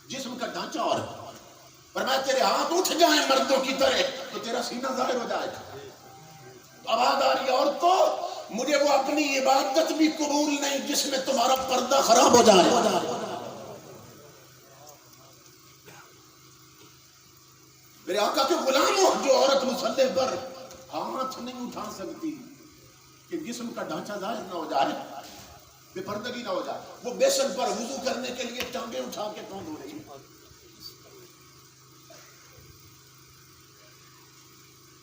جسم کا ڈھانچہ اور ہے. فرمایا تیرے ہاتھ اٹھ جائیں مردوں کی طرح تو تیرا سینہ ظاہر ہو جائے گا. آواز آ رہی ہے عورتوں، مجھے وہ اپنی عبادت بھی قبول نہیں جس میں تمہارا پردہ خراب ہو جائے. میرے آقا کے غلام ہو، جو عورت مصلی پر ہاتھ نہیں اٹھا سکتی کہ جسم کا ڈھانچہ ظاہر نہ ہو جائے، بے پردگی نہ ہو جائے، وہ بیسن پر وضو کرنے کے لیے ٹانگیں اٹھا کے کون دھو رہی ہے؟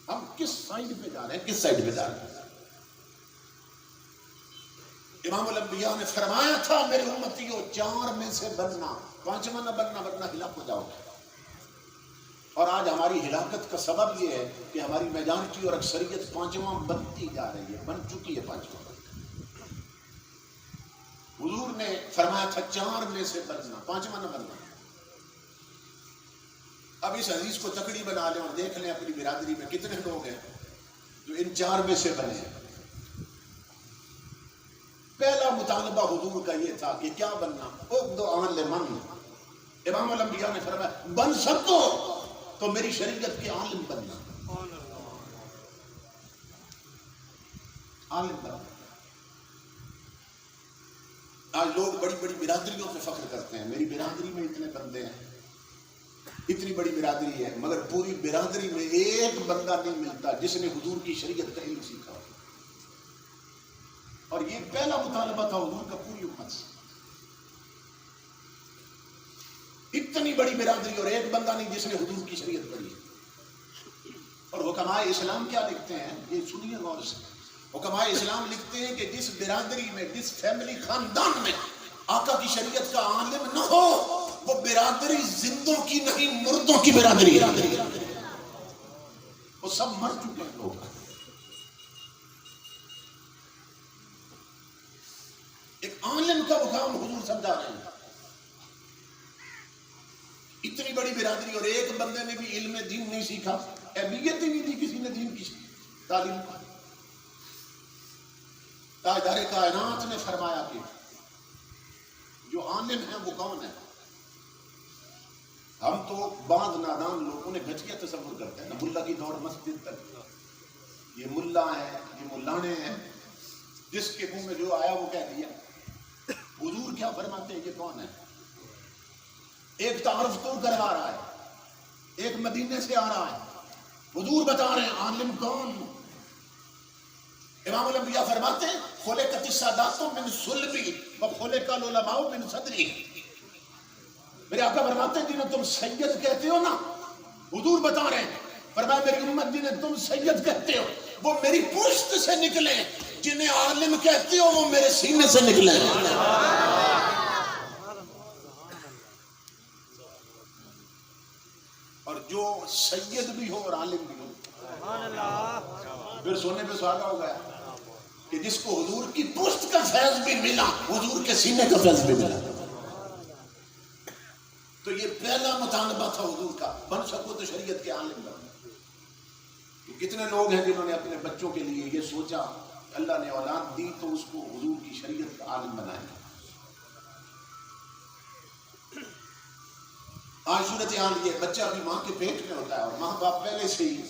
ہم کس سائڈ پہ جا رہے ہیں؟ کس سائڈ پہ جا رہے ہیں؟ امام الانبیاء نے فرمایا تھا میرے امتیوں 4 میں سے بننا، 5واں نہ بننا ورنہ ہلاک ہو جاؤ گے. اور آج ہماری ہلاکت کا سبب یہ ہے کہ ہماری میجارٹی اور اکثریت 5واں بنتی جا رہی ہے، بن چکی ہے 5واں. حضور نے فرمایا تھا 4 میں سے بننا، 5واں نہ بننا. اب اس حدیث کو تکڑی بنا لیں اور دیکھ لیں اپنی برادری میں کتنے لوگ ہیں جو ان 4 میں سے بنے ہیں. پہلا مطالبہ حضور کا یہ تھا کہ کیا بننا؟ اُبْدُ عَالِمًا. امام الانبیاء نے فرمایا بن سکو تو میری شریعت کے عالم بننا. عالم بننا. آج لوگ بڑی بڑی برادریوں پہ فخر کرتے ہیں، میری برادری میں اتنے بندے ہیں، اتنی بڑی برادری ہے، مگر پوری برادری میں ایک بندہ نہیں ملتا جس نے حضور کی شریعت کا علم سیکھا. اور یہ پہلا مطالبہ تھا حضور کا پوری امت سے. اتنی بڑی برادری اور ایک بندہ نہیں جس نے حضور کی شریعت پڑھی. اور حکمائے اسلام کیا لکھتے ہیں، یہ سنیے غور سے. حکمائے اسلام لکھتے ہیں کہ جس برادری میں، جس فیملی خاندان میں آقا کی شریعت کا عالم نہ ہو وہ برادری زندوں کی نہیں مردوں کی برادری ہے. وہ سب مر چکے ہیں لوگ. ایک عالم کا مقام حضور سمجھا رہے ہیں. اتنی بڑی برادری اور ایک بندے نے بھی علم دین نہیں سیکھا، اہمیت ہی نہیں دی کسی نے دین کی تعلیم کو. تاجدار کائنات نے فرمایا کہ جو عالم ہے وہ کون ہے؟ ہم تو بعض نادان لوگوں نے گھٹیا تصور کرتے ہیں نا، ملا کی دور مسجد تک، یہ ملا ہے، یہ ملانے ہیں، جس کے منہ میں جو آیا وہ کہہ دیا. حضور کیا فرماتے ہیں یہ کون ہے؟ ایک تعارف تو کروا رہا ہے، ایک مدینے سے آ رہا ہے، حضور بتا رہے ہیں عالم کون. امام الانبیاء فرماتے ہیں خلقت السادات من صلبی وخلق العلماء من صدری. میرے آقا فرماتے ہیں جنہیں تم سید کہتے ہو نا، حضور بتا رہے ہیں فرمایا میری امت جنہیں تم سید کہتے ہو وہ میری پشت سے نکلے، جنہیں عالم کہتے ہو وہ میرے سینے سے نکلے۔ اور جو سید بھی ہو اور عالم بھی ہو، سبحان اللہ، پھر سونے پہ سہاگا ہو گیا کہ جس کو حضور کی پشت کا فیض بھی ملا، حضور کے سینے کا فیض بھی ملا۔ تو یہ پہلا مطالبہ تھا حضور کا، بن سکو تو شریعت کے عالم بن۔ کتنے لوگ ہیں جنہوں نے اپنے بچوں کے لیے یہ سوچا کہ اللہ نے اولاد دی تو اس کو حضور کی شریعت کا عالم بنائے۔ آج صورتحال یہ بچہ ابھی ماں کے پیٹ میں ہوتا ہے اور ماں باپ پہلے سے ہی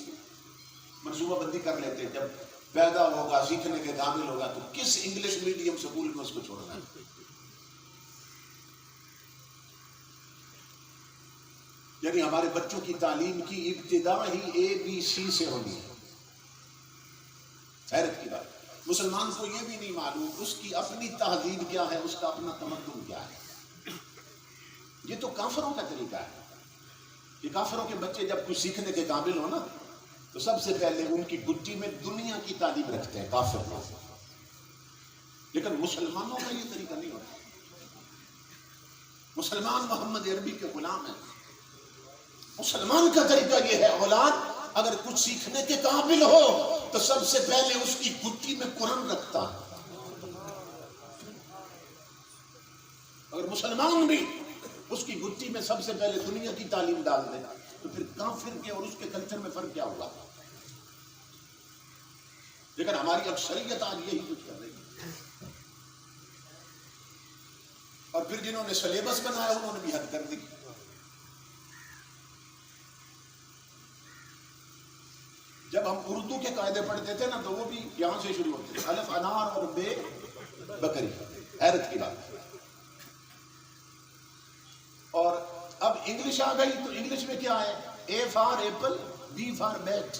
منصوبہ بندی کر لیتے ہیں، جب پیدا ہوگا سیکھنے کے قابل ہوگا تو کس انگلش میڈیم سکول میں اس کو چھوڑنا ہے۔ یعنی ہمارے بچوں کی تعلیم کی ابتدا ہی ABC سے ہونی ہے۔ حیرت کی بات، مسلمان کو یہ بھی نہیں معلوم اس کی اپنی تہذیب کیا ہے، اس کا اپنا تمدن کیا ہے۔ یہ تو کافروں کا طریقہ ہے کہ کافروں کے بچے جب کچھ سیکھنے کے قابل ہو نا تو سب سے پہلے ان کی گٹی میں دنیا کی تعلیم رکھتے ہیں کافر کو، لیکن مسلمانوں کا یہ طریقہ نہیں ہوتا۔ مسلمان محمد عربی کے غلام ہیں۔ مسلمان کا طریقہ یہ ہے، اولاد اگر کچھ سیکھنے کے قابل ہو تو سب سے پہلے اس کی گٹی میں قرآن رکھتا ہے۔ اگر مسلمان بھی اس کی گٹی میں سب سے پہلے دنیا کی تعلیم ڈال دے تو پھر کافر کے اور اس کے کلچر میں فرق کیا ہوگا؟ لیکن ہماری اکثریت آج یہی کچھ کر رہی ہے، اور پھر جنہوں نے سلیبس بنایا انہوں نے بھی حد کر دی۔ جب ہم اردو کے قاعدے پڑھتے تھے نا تو وہ بھی یہاں سے شروع ہوتے تھے، الف انار اور بے بکری۔ حیرت کی بات۔ اور اب انگلش آ گئی تو انگلش میں کیا ہے؟ A for apple, B for bat.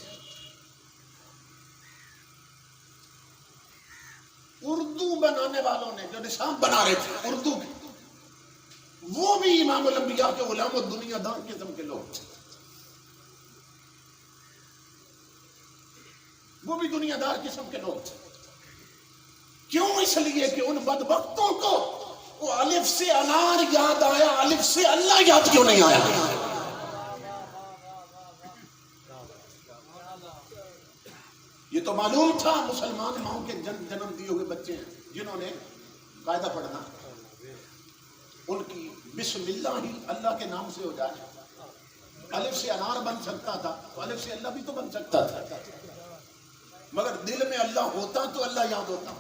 Urdu بنانے والوں نے جو نصاب بنا رہے تھے اردو کے، وہ بھی امام الانبیاء کے غلام و دنیا دار قسم کے لوگ تھے۔ وہ بھی دنیا دار قسم کے لوگ تھے۔ کیوں؟ اس لیے کہ ان بدبختوں کو وہ الف سے انار یاد آیا، الف سے اللہ یاد کیوں نہیں آیا؟ یہ تو معلوم تھا مسلمان ماؤں کے جنم دیے ہوئے بچے ہیں جنہوں نے قاعدہ پڑھنا، ان کی بسم اللہ ہی اللہ کے نام سے ہو جائے۔ الف سے انار بن سکتا تھا تو الف سے اللہ بھی تو بن سکتا تھا، مگر دل میں اللہ ہوتا تو اللہ یاد ہوتا۔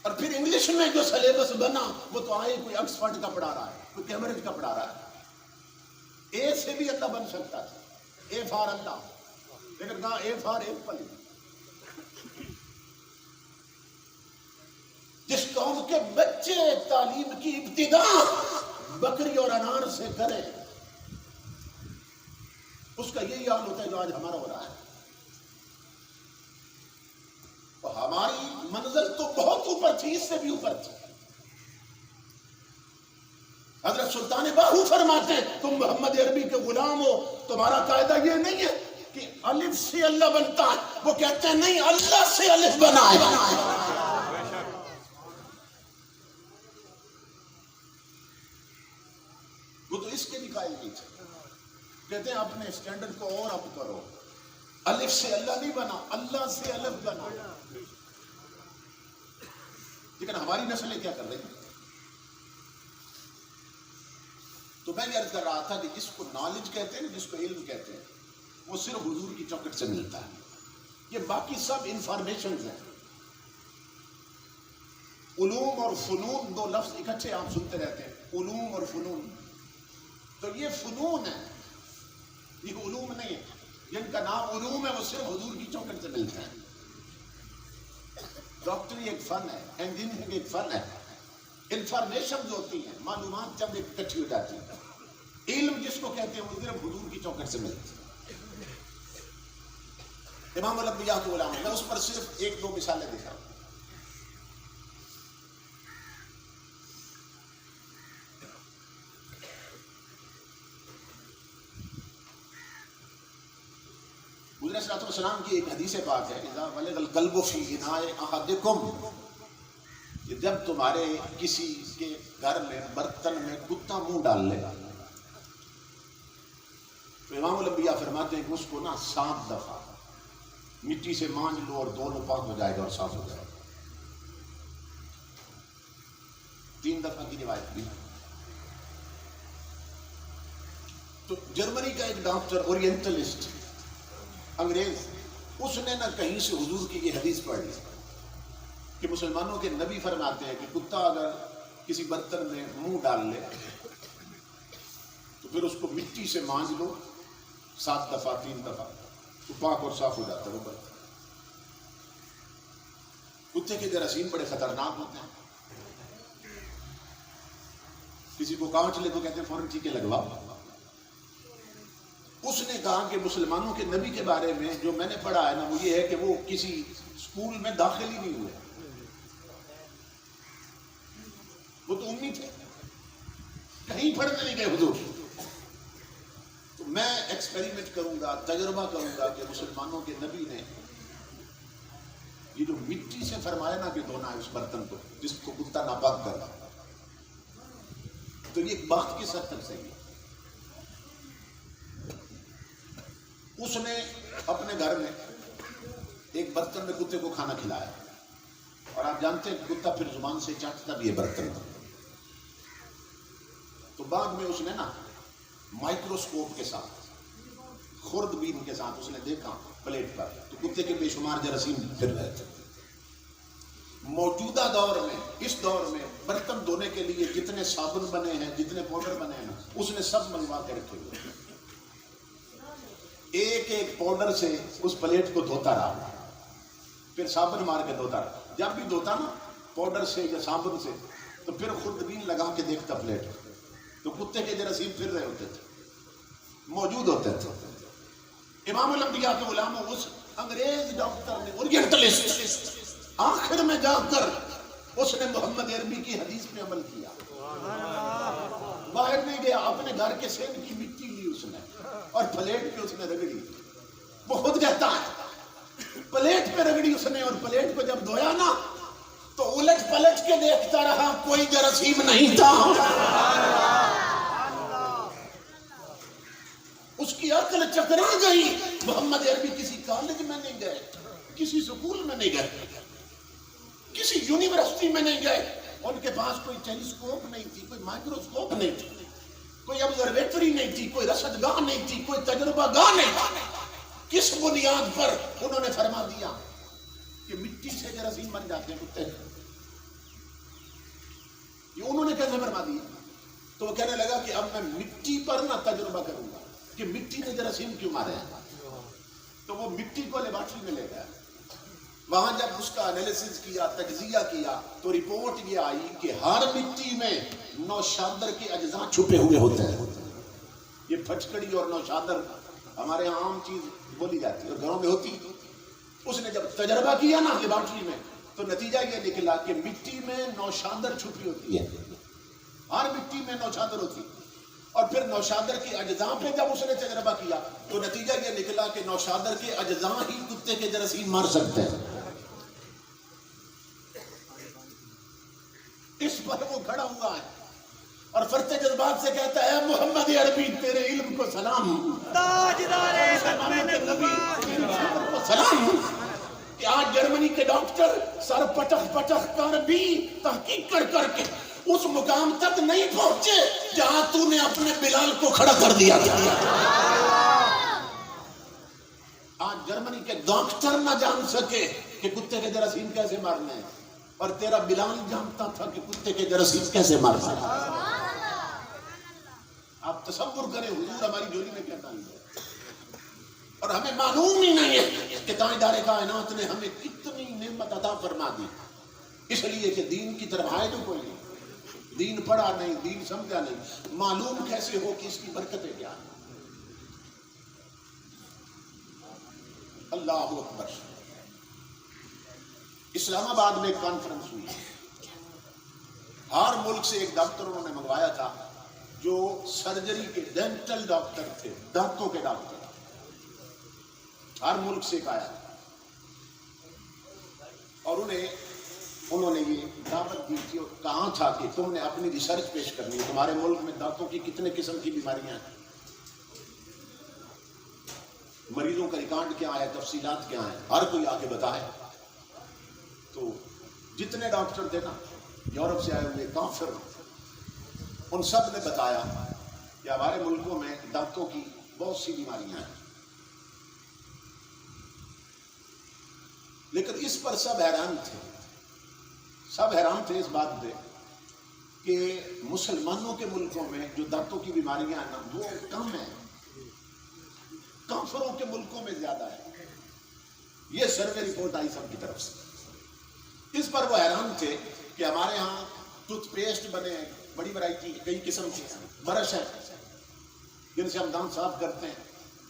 اور پھر انگلش میں جو سلیبس بنا وہ تو آئے کوئی آکسفورڈ کا پڑھا رہا ہے، کوئی کیمبرج کا پڑھا رہا ہے۔ اے سے بھی اللہ بن سکتا تھا، اے فار اللہ، لیکن کہا اے فار ایپل۔ جس قوم کے بچے تعلیم کی ابتدا بکری اور انار سے کریں اس کا یہی حال ہوتا ہے جو آج ہمارا ہو رہا ہے۔ تو ہماری منزل تو بہت اوپر تھی، اس سے بھی اوپر تھی۔ حضرت سلطان باہو فرماتے ہیں تم محمد عربی کے غلام ہو، تمہارا قاعدہ یہ نہیں ہے کہ الف سے اللہ بنتا ہے، وہ کہتے ہیں نہیں، اللہ سے الف بنا ہے۔ وہ تو اس کے بھی قائل نہیں تھے، کہتے ہیں اپنے اسٹینڈرڈ کو اور اپ کرو، الف سے اللہ نہیں بنا، اللہ سے الف بنا۔ لیکن ہماری نسلیں کیا کر رہی ہیں؟ تو میں یہ عرض کر رہا تھا کہ جس کو نالج کہتے ہیں، جس کو علم کہتے ہیں، وہ صرف حضور کی چوکٹ سے ملتا ہے۔ یہ باقی سب انفارمیشنز ہیں۔ علوم اور فنون دو لفظ اکٹھے آپ سنتے رہتے ہیں، علوم اور فنون، تو یہ فنون ہے، یہ علوم نہیں ہے۔ جن کا نام علوم ہے وہ صرف حضور کی چوکٹ سے ملتا ہے۔ ڈاکٹری ایک فن ہے، انجینئرنگ ایک فن ہے، انفارمیشن ہوتی ہیں، معلومات جب اکٹھی ہو جاتی ہیں۔ علم جس کو کہتے ہیں وہ صرف حضور کی چوکٹ سے ملتی ہے۔ امام الانبیاء کے غلام، میں اس پر صرف ایک دو مثالیں دکھاؤں۔ علیہ الصلوۃ والسلام کی ایک حدیث پاک ہے اذا بلغ القلب فی اناء احدکم، کہ جب تمہارے کسی کے گھر میں برتن میں کتا منہ ڈال لے تو امام الانبیاء فرماتے ہیں کہ اس کو نا 7 دفعہ مٹی سے مانج لو اور دونوں پاک ہو جائے گا اور صاف ہو جائے گا. 3 دفعہ کی روایت بھی. تو جرمنی کا ایک ڈاکٹر اورینٹلسٹ انگریز، اس نے نہ کہیں سے حضور کی یہ حدیث پڑھی کہ مسلمانوں کے نبی فرماتے ہیں کہ کتا اگر کسی برتن میں منہ ڈال لے تو پھر اس کو مٹی سے مانج لو 7 دفعہ 3 دفعہ تو پاک اور صاف ہو جاتا ہے وہ برتن. کتے کے جراثیم بڑے خطرناک ہوتے ہیں. کسی کو کاٹ لے تو کہتے ہیں فوراً ٹیکے لگواؤ. اس نے کہا کہ مسلمانوں کے نبی کے بارے میں جو میں نے پڑھا ہے نا وہ یہ ہے کہ وہ کسی اسکول میں داخل ہی نہیں ہوئے، وہ تو امی تھے، کہیں پڑھنے نہیں گئے حضور. تو میں ایکسپیریمنٹ کروں گا، تجربہ کروں گا کہ مسلمانوں کے نبی نے یہ جو مٹی سے فرمایا نا کہ دھونا ہے اس برتن کو جس کو کتا ناپاک کر رہا، تو یہ ایک بات کس حد تک صحیح ہے. اس نے اپنے گھر میں ایک برتن میں کتے کو کھانا کھلایا اور آپ جانتے ہیں کتا پھر زبان سے چاٹتا بھی ہے برتن. تو بعد میں اس نے نا مائکروسکوپ کے ساتھ خرد بین کے ساتھ اس نے دیکھا پلیٹ پر تو کتے کے بے شمار جراثیم پھر رہے تھے. موجودہ دور میں، اس دور میں برتن دھونے کے لیے جتنے صابن بنے ہیں، جتنے پاؤڈر بنے ہیں نا، اس نے سب منگوا کے رکھے ہوئے. ایک ایک پاؤڈر سے اس پلیٹ کو دھوتا رہا، پھر صابن مار کے دھوتا رہا. جب بھی دھوتا نا پاؤڈر سے یا صابن سے تو پھر خوردبین لگا کے دیکھتا پلیٹ تو کتے کے جراثیم پھر رہے ہوتے تھے، موجود ہوتے تھے. امام الانبیاء کے غلام اس انگریز ڈاکٹر نے اورینٹلسٹ آخر میں جا کر اس نے محمد عربی کی حدیث پہ عمل کیا. باہر نہیں گیا، اپنے گھر کے سین کی مٹی لی اس نے اور پلیٹ پہ اس نے رگڑی. وہ خود کہتا ہے پلیٹ پہ رگڑی اس نے اور پلیٹ کو جب دھویا نا تو الٹ پلٹ کے دیکھتا رہا، کوئی جراثیم نہیں تھا. اس کی عقل چکرا گئی. محمد عربی کسی کالج میں نہیں گئے، کسی سکول میں نہیں گئے، کسی یونیورسٹی میں نہیں گئے. ان کے پاس کوئی ٹیلیسکوپ نہیں تھی، کوئی مائکروسکوپ نہیں تھی، کوئی آبزرویٹری نہیں تھی، کوئی رصد گاہ نہیں تھی، کوئی تجربہ گاہ نہیں تھی. کس بنیاد پر انہوں نے فرما دیا کہ مٹی سے جراثیم بن جاتے ہیں کتے؟ یہ انہوں نے کیسے فرما دیا؟ تو وہ کہنے لگا کہ اب میں مٹی پر نہ تجربہ کروں گا کہ مٹی نے جراثیم کیوں مارے ہیں. تو وہ مٹی کو لیبارٹری میں لے گیا. وہاں جب اس کا انالیسس کیا، تجزیہ کیا تو رپورٹ یہ آئی کہ ہر مٹی میں نوشادر کے اجزاء چھپے ہوئے ہوتے ہیں. یہ پھٹکڑی اور نوشادر ہمارے یہاں عام چیز بولی جاتی ہے اور گھروں میں ہوتی. اس نے جب تجربہ کیا نا لیبارٹری میں تو نتیجہ یہ نکلا کہ مٹی میں نوشادر چھپی ہوتی ہے، ہر مٹی میں نوشادر ہوتی. اور پھر نوشادر کے اجزاء پہ جب اس نے تجربہ کیا تو نتیجہ یہ نکلا کہ نوشادر کے اجزاء ہی کتے کے جراثیم مار سکتے ہیں. اس پر وہ کھڑا ہوا ہے اور فرتے جذبات سے کہتا ہے محمد عربی تیرے علم کو سلام، سلام کہ آج جرمنی کے ڈاکٹر سر پٹخ پٹخ کر بھی تحقیق کر کر کے اس مقام تک نہیں پہنچے جہاں تو نے اپنے بلال کو کھڑا کر دیا تھا. آج جرمنی کے ڈاکٹر نہ جان سکے کہ کتے کے جراثیم کیسے مارنے ہیں اور تیرا بلال جانتا تھا کہ کتے کے جراثیم کیسے مارنا ہے. آپ تصور کریں حضور ہماری جولی میں کیا ڈال دیا اور ہمیں معلوم ہی نہیں ہے کہ تاجدار کائنات نے ہمیں کتنی نعمت عطا فرما دی. اس لیے کہ دین کی طرف آئے تو کوئی نہیں، دین پڑھا نہیں، دین سمجھا نہیں، معلوم کیسے ہو کہ اس کی برکتیں کیا ہیں. اللہ اکبر. اسلام آباد میں ایک کانفرنس ہوئی، ہر ملک سے ایک ڈاکٹر انہوں نے منگوایا تھا جو سرجری کے ڈینٹل ڈاکٹر تھے، دانتوں کے ڈاکٹر. ہر ملک سے ایک آیا اور انہوں نے یہ دعوت دی تھی اور کہاں تھا کہ تم نے اپنی ریسرچ پیش کرنی ہے، تمہارے ملک میں دانتوں کی کتنے قسم کی بیماریاں ہیں، مریضوں کا ریکارڈ کیا ہے، تفصیلات کیا ہیں، ہر کوئی آ کے بتائے۔ تو جتنے ڈاکٹر تھے نا یورپ سے آئے ہوئے کافر، ان سب نے بتایا کہ ہمارے ملکوں میں دانتوں کی بہت سی بیماریاں ہیں، لیکن اس پر سب حیران تھے اس بات پہ کہ مسلمانوں کے ملکوں میں جو دانتوں کی بیماریاں ہیں نا وہ کم ہیں، کافروں کے ملکوں میں زیادہ ہے۔ یہ سروے رپورٹ آئی سب کی طرف سے۔ اس پر وہ حیران تھے کہ ہمارے ہاں ٹوتھ پیسٹ بنے ہیں، بڑی ورائٹی، کئی قسم کی برش ہے جن سے ہم دانت صاف کرتے ہیں،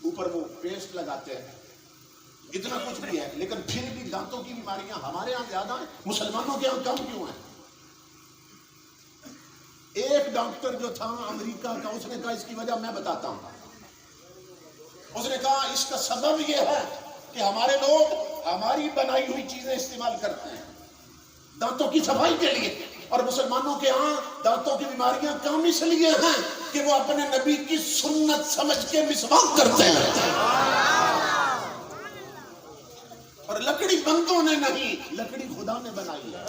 اوپر وہ پیسٹ لگاتے ہیں، اتنا کچھ بھی ہے، لیکن پھر بھی دانتوں کی بیماریاں ہمارے ہاں زیادہ ہیں، مسلمانوں کے ہاں کم کیوں ہیں؟ ایک ڈاکٹر جو تھا امریکہ کا، اس نے کہا اس کی وجہ میں بتاتا ہوں۔ اس نے کہا اس کا سبب یہ ہے کہ ہمارے لوگ ہماری بنائی ہوئی چیزیں استعمال کرتے ہیں دانتوں کی صفائی کے لیے، اور مسلمانوں کے ہاں دانتوں کی بیماریاں کم اس لیے ہیں کہ وہ اپنے نبی کی سنت سمجھ کے مسواک کرتے ہیں۔ اور لکڑی بندوں نے نہیں، لکڑی خدا نے بنائی ہے،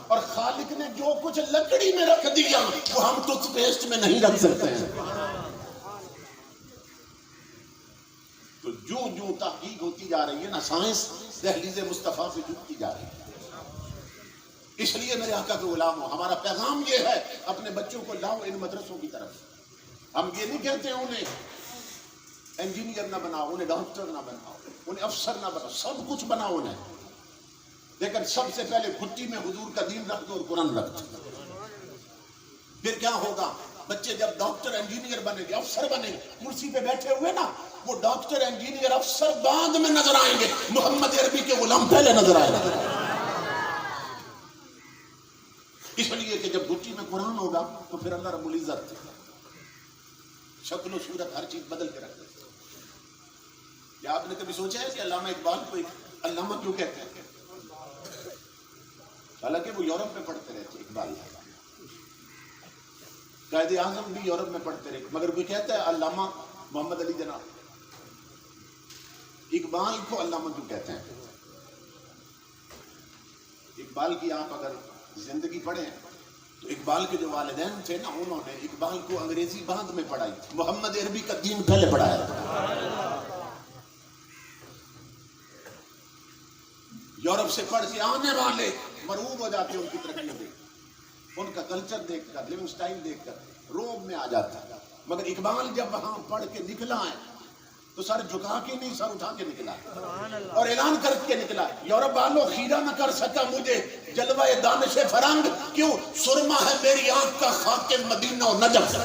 اور خالق نے جو کچھ لکڑی میں رکھ دیا وہ ہم ٹوتھ پیسٹ میں نہیں رکھ سکتے ہیں۔ تو جو تحقیق ہوتی جا رہی ہے نا، سائنس دہلیز مصطفیٰ پہ جھکتی جا رہی ہے۔ اس لیے میرے آقا کے غلاموں، ہمارا پیغام یہ ہے، اپنے بچوں کو لاؤ ان مدرسوں کی طرف۔ ہم یہ نہیں کہتے انہیں انجینئر نہ بناؤ، انہیں ڈاکٹر نہ بناؤ، انہیں افسر نہ بناؤ، سب کچھ بناؤ انہیں، لیکن سب سے پہلے گھٹی میں حضور کا دین رکھ دو اور قرآن رکھ دو۔ پھر کیا ہوگا؟ بچے جب ڈاکٹر انجینئر بنے گے، افسر بنے گے، کرسی پہ بیٹھے ہوئے نا، وہ ڈاکٹر انجینئر افسر بعد میں نظر آئیں گے، محمد عربی کے غلام پہلے نظر آئے گا۔ اس لیے کہ جب گھٹی میں قرآن ہوگا تو پھر اللہ رب العزت شکل و صورت ہر چیز بدل کے رکھ دے۔ کیا آپ نے کبھی سوچا ہے کہ علامہ اقبال کو علامہ کیوں کہتے ہیں؟ حالانکہ وہ یورپ میں پڑھتے رہتے، اقبال قائد اعظم بھی یورپ میں پڑھتے رہے، مگر کوئی کہتا ہے علامہ محمد علی جناح، اقبال کو علامہ کیوں کہتے ہیں؟ اقبال کی آپ اگر زندگی پڑھیں تو اقبال کے جو والدین تھے نا، انہوں نے اقبال کو انگریزی بعد میں پڑھائی، محمد عربی کا دین پہلے پڑھایا۔ یورپ سے پڑھ کے آنے والے مرعوب ہو جاتے ان کی ترقی دیکھ، ان کا کلچر دیکھ کر، لیونگ سٹائل دیکھ کر روب میں آ جاتا ہے۔ مگر اقبال جب وہاں پڑھ کے نکلا ہے تو سر جھکا کے نہیں، سر اٹھا کے نکلا اور اعلان کر کے نکلا، یورپ والوں خیرہ نہ کر سکا مجھے جلوہ دانش فرنگ، کیوں؟ سرما ہے میری آنکھ کا خاک مدینہ و نجف۔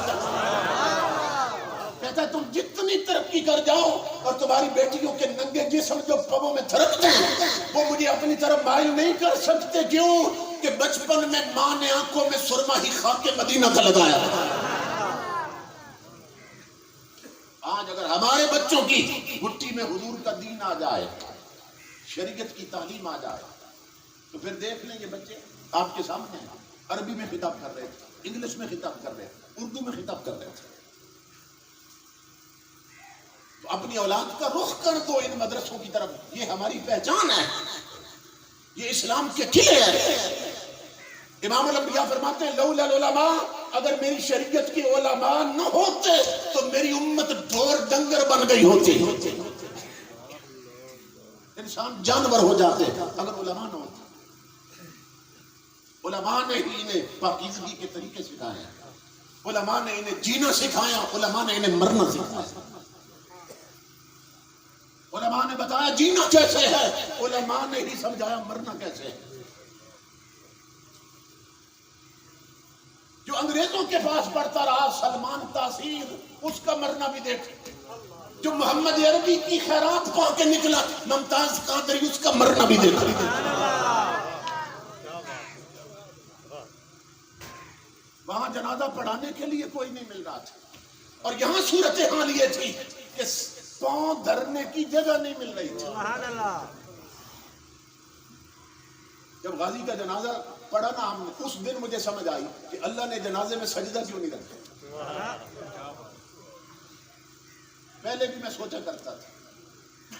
کہتا ہے تم جتنی ترقی کر جاؤ اور تمہاری بیٹیوں کے ننگے جسم جو پبوں میں تھرکتے ہیں وہ مجھے اپنی طرف مائل نہیں کر سکتے، کیوں کہ بچپن میں ماں نے آنکھوں میں سرما ہی خاک مدینہ کا لگایا۔ آج اگر ہمارے بچوں کی گھٹی میں حضور کا دین آ جائے، شریعت کی تعلیم آ جائے، تو پھر دیکھ لیں یہ بچے آپ کے سامنے ہیں، عربی میں خطاب کر رہے تھے، انگلش میں خطاب کر رہے تھے، اردو میں خطاب کر رہے تھے۔ تو اپنی اولاد کا رخ کر دو ان مدرسوں کی طرف، یہ ہماری پہچان ہے، یہ اسلام کے قلعے ہیں۔ امام الانبیاء فرماتے ہیں لولا العلماء، اگر میری شریعت کے علماء نہ ہوتے تو میری امت ڈھور ڈنگر بن گئی ہوتی، انسان جانور ہو جاتے اگر علماء نہ ہوتے۔ علماء نے ہی انہیں پاکیزگی کے طریقے سکھائے، علماء نے انہیں جینا سکھایا، علماء نے انہیں مرنا سکھایا، علماء نے بتایا جینا کیسے ہے، علماء نے ہی سمجھایا مرنا کیسے ہے۔ جو انگریزوں کے پاس پڑھتا رہا سلمان تاثیر، اس کا مرنا بھی دیکھ، جو محمد عربی کی خیرات پا کے نکلا ممتاز قادری، اس کا مرنا بھی دیکھ۔ وہاں جنازہ پڑھانے کے لیے کوئی نہیں مل رہا تھا، اور یہاں صورتحال یہ تھی کہ پاؤں دھرنے کی جگہ نہیں مل رہی تھی. سبحان اللہ. جب غازی کا جنازہ پڑھا نا ہم نے، اس دن مجھے سمجھ آئی کہ اللہ نے جنازے میں سجدہ کیوں نہیں رکھا. پہلے بھی میں سوچا کرتا تھا،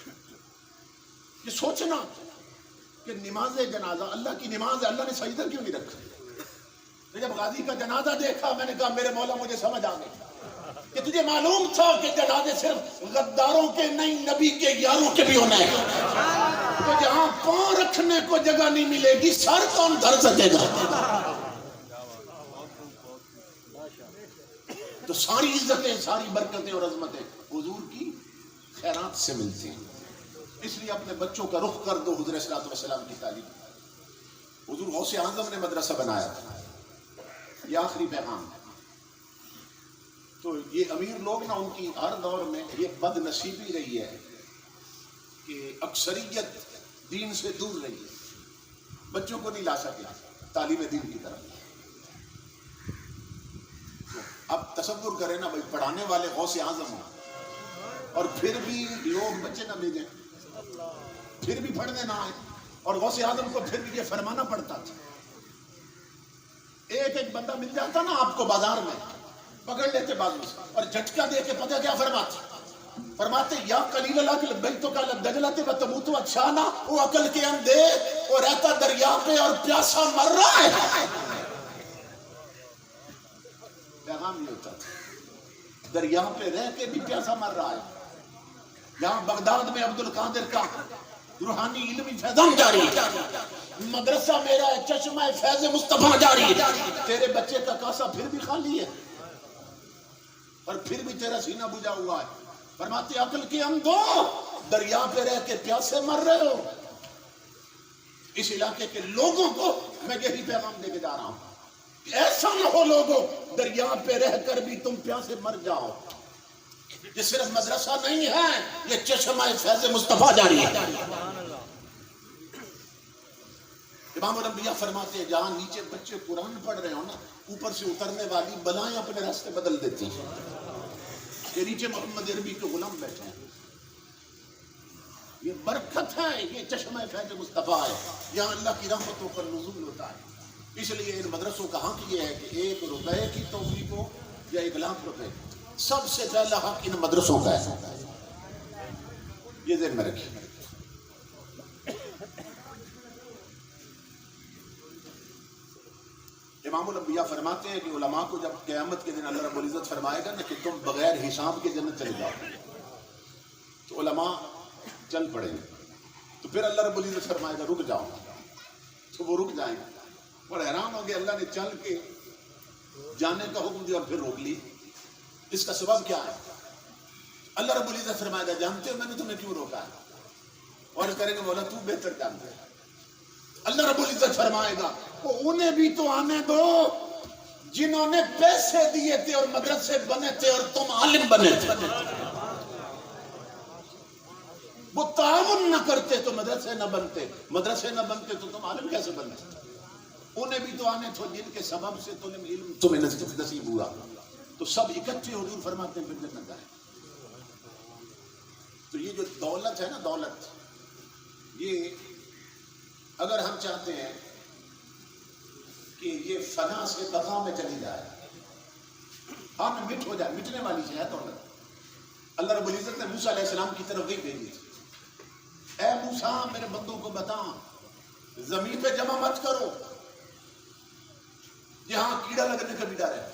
یہ سوچنا کہ نماز جنازہ اللہ کی نماز ہے، اللہ نے سجدہ کیوں نہیں رکھا. جب غازی کا جنازہ دیکھا میں نے کہا میرے مولا مجھے سمجھ آ گئی کہ تجھے معلوم تھا کہ جنازے صرف غداروں کے نہیں، نبی کے یاروں کے بھی ہونے ہیں. تو جہاں پاؤں رکھنے کو جگہ نہیں ملے گی سر کون دھر سکے گا. تو ساری عزتیں، ساری برکتیں اور عظمتیں حضور کی خیرات سے ملتی ہیں. اس لیے اپنے بچوں کا رخ کر دو حضور صلی اللہ علیہ وسلم کی تعلیم. حضور غوث اعظم نے مدرسہ بنایا تھا. یہ آخری پیغام. تو یہ امیر لوگ نا، ان کی ہر دور میں یہ بد نصیبی رہی ہے کہ اکثریت دین سے دور رہی ہے، بچوں کو نہیں لا سکے تعلیم دین کی طرف. اب تصور کریں نا بھائی، پڑھانے والے غوث اعظم ہوں اور پھر بھی لوگ بچے نہ بھیجیں، پھر بھی پڑھنے نہ آئے، اور غوث اعظم کو پھر بھی یہ فرمانا پڑتا تھا. ایک ایک بندہ مل جاتا نا آپ کو بازار میں، پکڑ لیتے بازو سے اور جھٹکا دے کے پتہ کیا فرماتے یا قلیل العقل بیتک علی الدجلۃ وتموت اچھانا، وہ عقل کے اندھے وہ رہتا دریا پہ اور پیاسا مر رہا ہے. پیغام یہ ہوتا تھا، دریا پہ رہ کے بھی پیاسا مر رہا ہے. یہاں بغداد میں عبد القادر کا روحانی علمی فیضان جاری ہے، مدرسہ میرا ہے، چشمہ فیض مصطفیٰ جاری ہے. تیرے بچے کا کاسا پھر بھی خالی ہے اور پھر بھی تیرا سینہ بجھا ہوا ہے. فرماتے عقل کے اندھو دریا پہ رہ کے پیاسے مر رہے ہو. اس علاقے کے لوگوں کو میں یہی پیغام دے کے جا رہا ہوں کہ ایسا نہ ہو لوگوں دریا پہ رہ کر بھی تم پیاسے مر جاؤ. یہ صرف مدرسہ نہیں ہے، یہ چشمہ فیض مصطفیٰ جاری ہے. امام الانبیاء فرماتے ہیں جہاں نیچے بچے قرآن پڑھ رہے ہو نا، اوپر سے اترنے والی بلائیں اپنے راستے بدل دیتی ہیں. یہ نیچے محمد عربی کے غلام بیٹھے ہیں، یہ برکت ہے، یہ چشمہ فیض مصطفیٰ ہے، یہاں اللہ کی رحمتوں پر نزول ہوتا ہے. اس لیے ان مدرسوں کا حق یہ ہے کہ 1 روپے کی توفیق ہو یا 1 لاکھ روپے، سب سے پہلا حق ان مدرسوں کا ہے. یہ ذہن میں رکھیے. امام الانبیاء فرماتے ہیں کہ علماء کو جب قیامت کے دن اللہ رب العزت فرمائے گا نا کہ تم بغیر حساب کے جنت چلے جاؤ، تو علماء چل پڑیں گے. تو پھر اللہ رب العزت فرمائے گا رک جاؤ، تو وہ رک جائیں گے. اور حیران ہو گئے اللہ نے چل کے جانے کا حکم دیا اور پھر روک لی. اس کا سبب کیا ہے؟ اللہ رب العزت فرمائے گا جانتے ہو میں نے تمہیں کیوں روکا ہے؟ اور کریں گے مولا تو بہتر جانتے ہے. اللہ رب العزت فرمائے گا انہیں بھی تو آنے دو جنہوں نے پیسے دیے تھے اور مدرسے بنے تھے اور تم عالم بنے تھے. وہ تعاون نہ کرتے تو مدرسے نہ بنتے، مدرسے نہ بنتے تو تم عالم کیسے بنتے؟ انہیں بھی تو آنے تھے جن کے سبب سے تمہیں نصیب ہوا. تو سب اکٹھے حضور فرماتے ہیں پھر جنت جائیں. تو یہ جو دولت ہے نا، دولت یہ اگر ہم چاہتے ہیں کہ یہ فنا سے بقا میں چلی جائے، ہم مٹ ہو جائے، مٹنے والی ہے دولت. اللہ رب العزت نے موسیٰ علیہ السلام کی طرف وہی بھیجی تھی، اے موسیٰ میرے بندوں کو بتا زمین پہ جمع مت کرو جہاں کیڑا لگنے کا بھی ڈر ہے،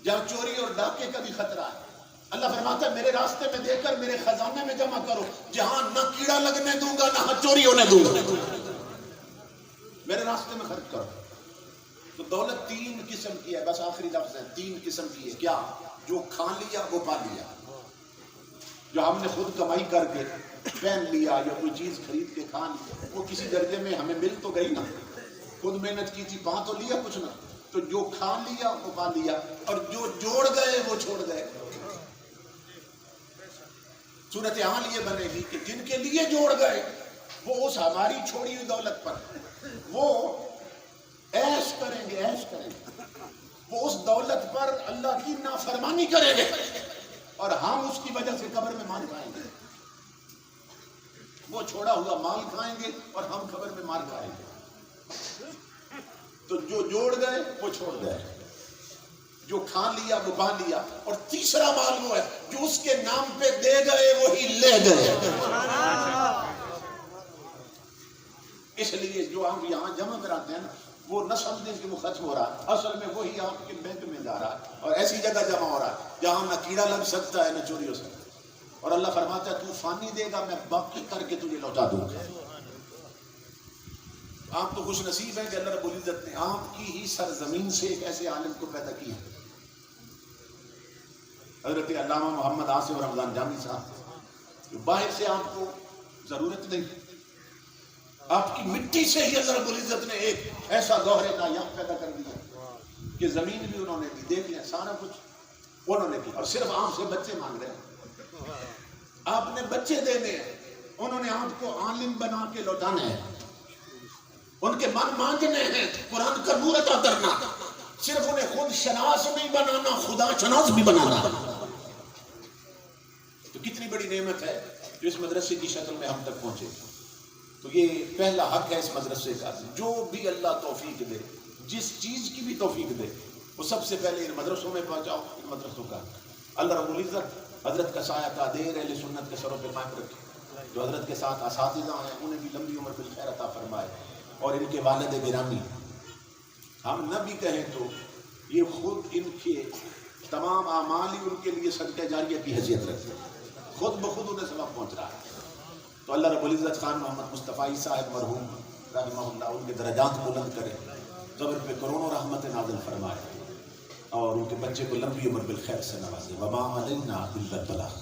جہاں چوری اور ڈاکے کا بھی خطرہ ہے. اللہ فرماتا ہے میرے راستے میں دے کر میرے خزانے میں جمع کرو جہاں نہ کیڑا لگنے دوں گا نہ چوری ہونے دوں گا. میرے راستے میں خرچ کرو. تو دولت 3 قسم کی ہے، بس آخری لفظ ہے، 3 قسم کی ہے. کیا؟ جو کھا لیا وہ پا لیا، جو ہم نے خود کمائی کر کے پہن لیا یا کوئی چیز خرید کے کھا لیا، وہ کسی درجے میں ہمیں مل تو گئی نا، خود محنت کی تھی، پا تو لیا کچھ نہ. تو جو کھا لیا وہ پا لیا، اور جو جوڑ گئے وہ چھوڑ گئے. صورتحال یہ بنے گی کہ جن کے لیے جوڑ گئے وہ اس ہماری چھوڑی ہوئی دولت پر وہ عیش کریں گے، عیش کریں گے. وہ اس دولت پر اللہ کی نافرمانی کریں گے اور ہم اس کی وجہ سے قبر میں مار کھائیں گے. وہ چھوڑا ہوا مال کھائیں گے اور ہم قبر میں مار کھائیں گے. تو جو جوڑ گئے وہ چھوڑ گئے, جو کھا لیا وہ باندھ لیا. اور تیسرا مال وہ ہے جو اس کے نام پہ دے گئے وہی لے گئے. اس لیے جو ہم یہاں جمع کراتے ہیں نا, وہ نہ سمجھیں کہ وہ ختم ہو رہا ہے, اصل میں وہی آپ کے بینک میں جا رہا ہے اور ایسی جگہ جمع ہو رہا ہے جہاں نہ کیڑا لگ سکتا ہے نہ چوری ہو سکتا ہے. اور اللہ فرماتا ہے تو فانی دے گا, میں باقی کر کے تجھے لوٹا دوں گا. آپ تو خوش نصیب ہیں کہ اللہ رب العزت نے آپ کی ہی سرزمین سے ایک ایسے عالم کو پیدا کیا. حضرت علامہ محمد آصف رمضان جامی صاحب, جو باہر سے آپ کو ضرورت نہیں, آپ کی مٹی سے ہی اللہ رب العزت نے ایک ایسا گوہر نایاب پیدا کر دیا کہ زمین بھی انہوں نے بھی دیکھ لیا, سارا کچھ انہوں نے کیا. اور صرف آپ سے بچے مانگ رہے ہیں, آپ نے بچے دینے ہیں, انہوں نے آپ کو عالم بنا کے لوٹانا ہے, ان کے من مانگنے ہیں, قرآن کا نور عطا کرنا. صرف انہیں خود شناس نہیں بنانا, خدا شناس بھی بنانا. تو کتنی بڑی نعمت ہے جو اس مدرسے کی شکل میں ہم تک پہنچے. تو یہ پہلا حق ہے اس مدرسے کا, جو بھی اللہ توفیق دے, جس چیز کی بھی توفیق دے, وہ سب سے پہلے ان مدرسوں میں پہنچاؤ. ان مدرسوں کا اللہ رب العزت حضرت کا سایہ کا دیر اہل سنت کے سروں پہ قائم رکھے. جو حضرت کے ساتھ اساتذہ ہیں انہیں بھی لمبی عمر بالخیر عطا فرمائے, اور ان کے والد گرامی ہم نہ بھی کہیں تو یہ خود ان کے تمام اعمال ہی ان کے لیے صدقہ جاریہ کی حیثیت رکھتے ہیں, خود بخود انہیں سبب پہنچ رہا ہے. تو اللہ رب العزت خان محمد مصطفی صاحب مرحوم رحمہ اللہ ان کے درجات بلند کرے, قبر پہ کروڑوں رحمت نازل فرمائے, اور ان کے بچے کو لمبی عمر بالخیر سے نوازے. وما علینا الا البلاغ.